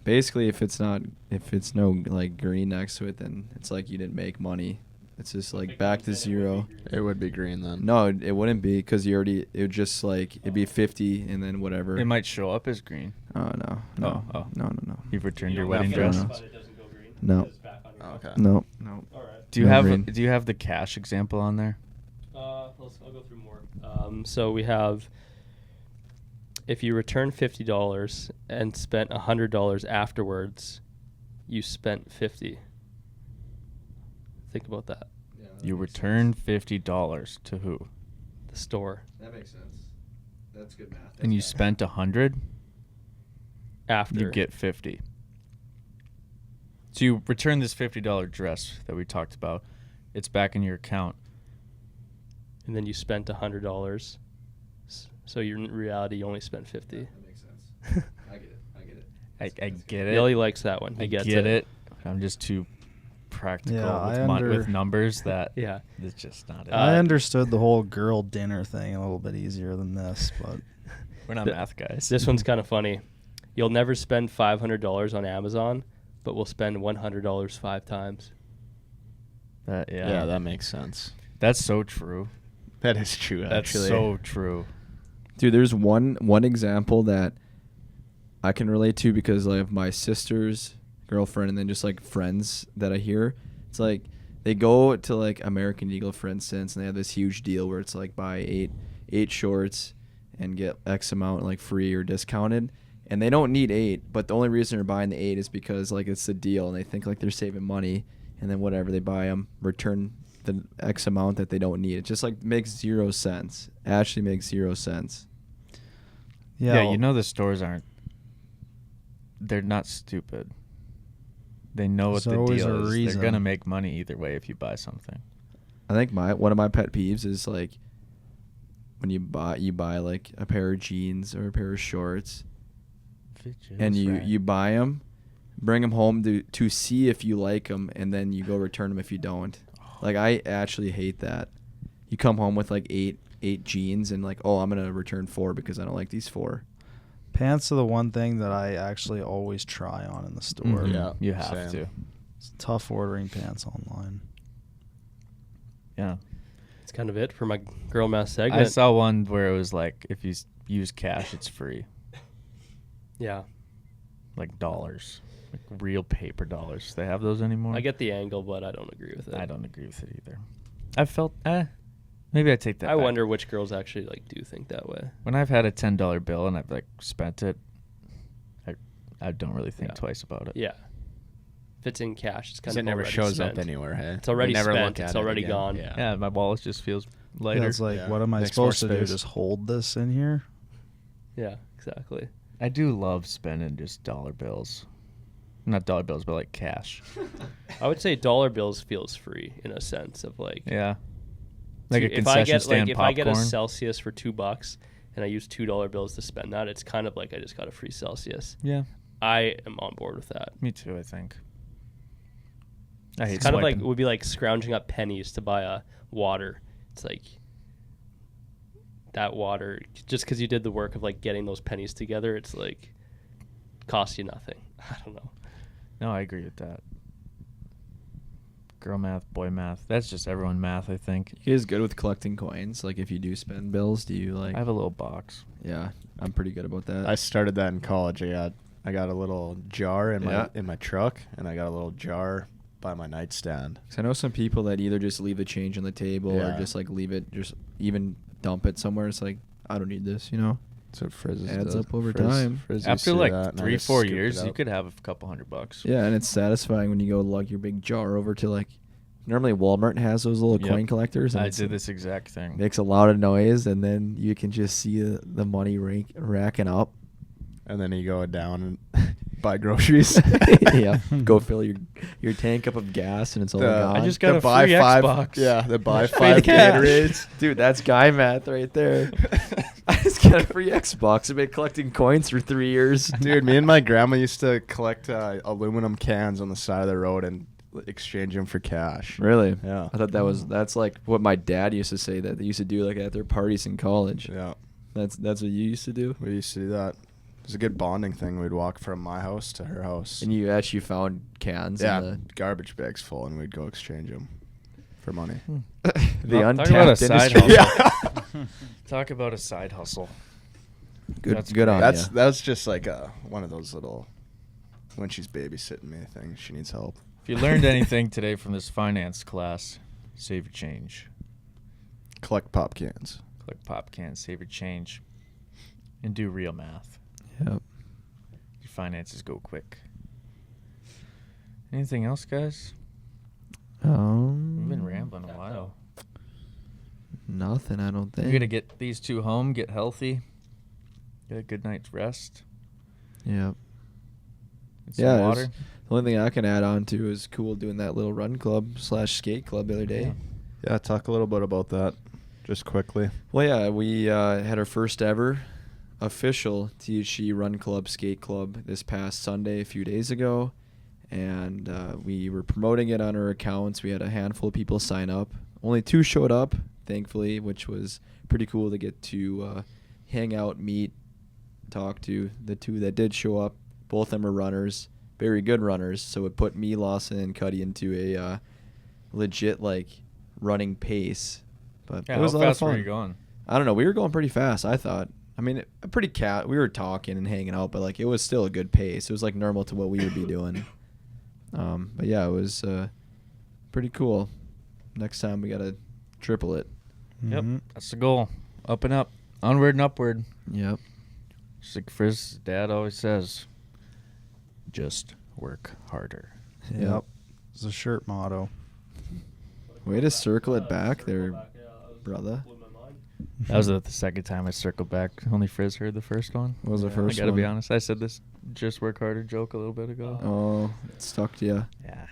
basically if it's no like green next to it, then it's like you didn't make money. It's just like back to zero. It would be green then. No, it wouldn't be because it would just like it'd be 50 and then whatever. It might show up as green. Oh no. Oh. No. You've returned your don't wedding have dress? to- dress. No. but it doesn't go green. No. It's back on your Oh, okay. No. All right. Do you No have green. do you have the cash example on there? I'll go through more. So we have, if you return $50 and spent $100 afterwards, you spent $50. Think about that. You return $50 to who? The store That makes sense. That's good math. And you spent $100. after. You get 50. So you return this $50 dress that we talked about. It's back in your account. and then you spent $100. So you in reality you only spent $50. That makes sense. I get it. I get it. Billy likes that one. He I gets get it. I'm just too practical Yeah, with numbers that Yeah. it's just not it. I understood the whole girl dinner thing a little bit easier than this, but We're not math guys. This one's kind of funny. You'll never spend $500 on Amazon, but we'll spend $100 5 times. Yeah, that makes sense. That's so true. That is true, That's actually. so true. Dude, there's one example that I can relate to because of my sister's girlfriend and then just like friends that I hear. It's like they go to like American Eagle, for instance, and they have this huge deal where it's like buy eight shorts and get X amount like free or discounted. And they don't need 8, but the only reason they're buying the 8 is because like it's the deal and they think like they're saving money, and then whatever, they buy them, return the X amount that they don't need. It just like makes 0 sense. Actually makes 0 sense. Yeah, you know the stores they're not stupid. They know what There's the always deal a is. reason. They're gonna make money either way if you buy something. I think one of my pet peeves is like when you buy like a pair of jeans or a pair of shorts, and you buy them, bring them home to see if you like them, and then you go return them if you don't. Like I actually hate that. You come home with like eight jeans and like, oh, I'm gonna return 4 because I don't like these 4. pants are the one thing that I actually always try on in the store. Mhm. Yeah, You have same. to. It's tough ordering pants online. Yeah. That's kind of it for my girl math segment. I saw one where it was like if you use cash, it's free. Yeah. Like dollars. Like real paper dollars. Do they have those anymore? I get the angle, but I don't agree with it. I don't agree with it either. I felt maybe I take that I back. wonder which girls actually like do think that way. When I've had a $10 bill and I've like spent it, I don't really think Yeah. twice about it. Yeah. If it's in cash, it's kind Because of it never already shows spent. up anywhere, hey? It's already You never spent, look at it's it already again. gone. Yeah. Yeah, my wallet just feels lighter. Yeah, it's like, Yeah. what am I Makes more supposed to do? space. Just hold this in here? Yeah, exactly. I do love spending just dollar bills. Not dollar bills, but like cash. I would say dollar bills feels free in a sense of like, Yeah. Like a if concession I get stand if popcorn. I get a Celsius for $2 and I use $2 bills to spend that, it's kind of like I just got a free Celsius. Yeah, I am on board with that. me too, I think. I hate It's kind of like swiping. it would be like scrounging up pennies to buy a water. It's like that water, just because you did the work of like getting those pennies together, it's like costs you nothing. I don't know. No, I agree with that. girl math, boy math. That's just everyone math, I think. You guys good with collecting coins? Like if you do spend bills, do you like? I have a little box. Yeah, I'm pretty good about that. I started that in college. I got a little jar in my truck, and I got a little jar by my nightstand. 'Cause I know some people that either just leave the change on the table or Yeah. just like leave it, just even dump it somewhere. It's like, I don't need this, you know? That's what Frizz Adds does. up over time. Frizz used After to do like that, and I 3-4 just years, scooped it you out. could have a couple $100. Yeah, and it's satisfying when you go lug your big jar over to like, normally Walmart has those little Yep. coin collectors. And I it's- did this exact thing. Makes a lot of noise, and then you can just see the money racking up. And then you go down and buy groceries. Yeah, go fill your tank up of gas, and it's all gone. I just got the a buy free five, Xbox. Yeah, the buy Free 5 cash. Gatorades. Dude, that's guy math right there. I just got a free Xbox. I've been collecting coins for 3 years. Dude, me and my grandma used to collect aluminum cans on the side of the road and exchange them for cash. Really? Yeah. I thought that's like what my dad used to say that they used to do like at their parties in college. Yeah. That's what you used to do. We used to do that. It was a good bonding thing. We'd walk from my house to her house. And you actually found cans. yeah, In the garbage bags full, and we'd go exchange them for money. the Well, talk untapped about a side industry. hustle. Talk about a side hustle. Good, That's good on great. ya. That's just like one of those little when she's babysitting me things. She needs help. If you learned anything today from this finance class, save your change. Collect pop cans. Click pop cans, save your change, and do real math. Yep. Your finances go quick. Anything else, guys? We've been rambling a while. Nothing, I don't think. You're going to get these two home, get healthy, get a good night's rest, Yep. get some Yeah, water. the only thing I can add on to is cool doing that little run club / skate club the other day. Yeah. Yeah, talk a little bit about that, just quickly. Well, yeah, we had our first ever official THC Run Club Skate Club this past Sunday a few days ago, and we were promoting it on our accounts. We had a handful of people sign up. Only 2 showed up, thankfully, which was pretty cool to get to hang out, meet, talk to. The 2 that did show up, both of them are runners, very good runners, so it put me, Lawson, and Cuddy into a legit like running pace. But Yeah, it was a how lot of fast were fun. you going? I don't know. We were going pretty fast, I thought. I mean, we were talking and hanging out, but like it was still a good pace. It was like normal to what we would be doing. But yeah, it was pretty cool. Next time we gotta triple it. Yep, Mhm. that's the goal. Up and up, onward and upward. Yep. Just like Frizz's dad always says, just work harder. Yep. It's a shirt motto. Way to circle it back there, brother. That was the second time I circled back. Only Frizz heard the first one. What was the I first gotta be one? honest. I said this just work harder joke a little bit ago. Oh, it stuck to you. Yeah,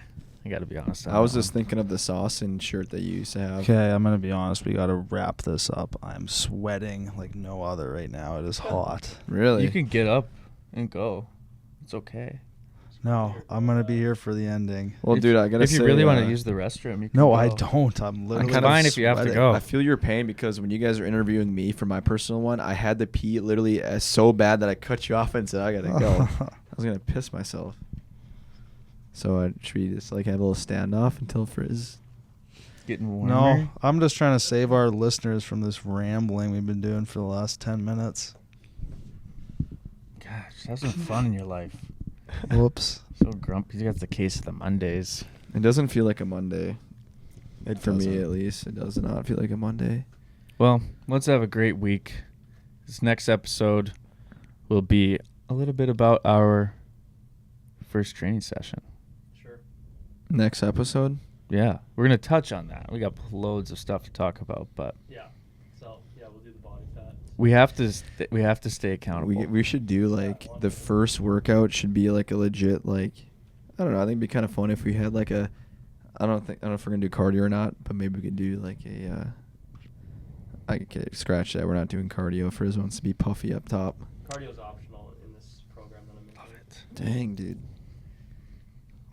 I gotta be honest. I was just thinking of the Saucin shirt that you used to have. Okay, I'm gonna be honest. We gotta wrap this up. I'm sweating like no other right now. It is hot. Really? You can get up and go. It's okay. No, I'm gonna be here for the ending. Well, If- dude, I gotta If say. you really want to uh, use the restroom, you can No, go. I don't. I'm literally kind of fine if you have to sweating. go. I feel your pain because when you guys are interviewing me for my personal one, I had to pee literally so bad that I cut you off and said I gotta go. I was gonna piss myself. So should we just like have a little standoff until Frizz? It's getting warmer. No, I'm just trying to save our listeners from this rambling we've been doing for the last 10 minutes. Gosh, have some fun in your life. Whoops. So grumpy. You got the case of the Mondays. It doesn't feel like a Monday. It For me, doesn't. at least, it does not feel like a Monday. Well, let's have a great week. This next episode will be a little bit about our first training session. Sure. Next episode. Yeah, we're gonna touch on that. We got loads of stuff to talk about, but Yeah. So yeah, we'll do the body fat. we have to stay accountable. We should do like the first workout should be like a legit like I don't know. I think it'd be kind of fun if we had like a. I don't know if we're gonna do cardio or not, but maybe we could do like a. I could scratch that. We're not doing cardio. Frizz wants to be puffy up top. Cardio's optional in this program that I'm in. Love it. Dang, dude.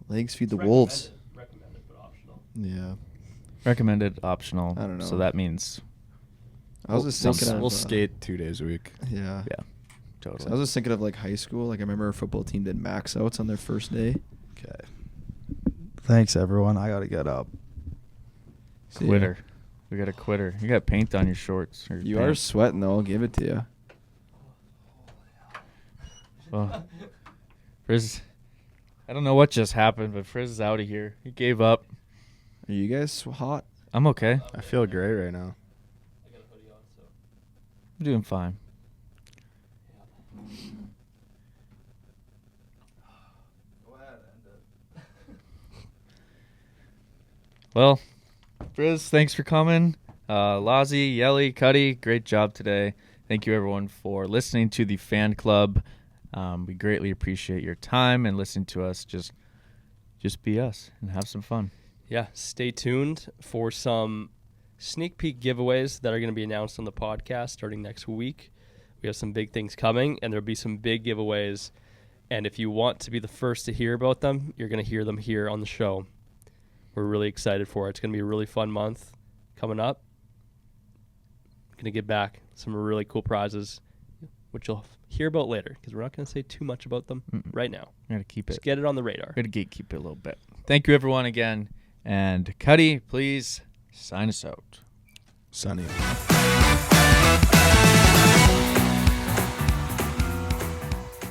Legs feed the wolves. Recommended, but optional. Yeah. Recommended optional. I don't know. So that means I was just thinking We'll of skate 2 days a week. Yeah. yeah, totally. So I was just thinking of like high school. Like I remember our football team did max outs on their first day. Okay. Thanks, everyone. I got to get up. See ya. Quitter. We got a quitter. You got paint on your shorts. Or You are pants. sweating though. I'll give it to you. Well, Frizz, I don't know what just happened, but Frizz is out of here. He gave up. Are you guys hot? I'm okay. I feel great right now. I'm doing fine. Well, Frizz, thanks for coming. Lazi, Yelly, Cuddy, great job today. Thank you, everyone, for listening to the fan club. We greatly appreciate your time and listening to us. Just be us and have some fun. Yeah, stay tuned for some sneak peek giveaways that are going to be announced on the podcast starting next week. We have some big things coming, and there'll be some big giveaways. And if you want to be the first to hear about them, you're going to hear them here on the show. We're really excited for it. It's going to be a really fun month coming up. Going to get back some really cool prizes, which you'll hear about later because we're not going to say too much about them right now. We got to keep it. Just get it on the radar. We're going to gatekeep it a little bit. Thank you, everyone, again. And Cuddy, please sign us out. Sunny.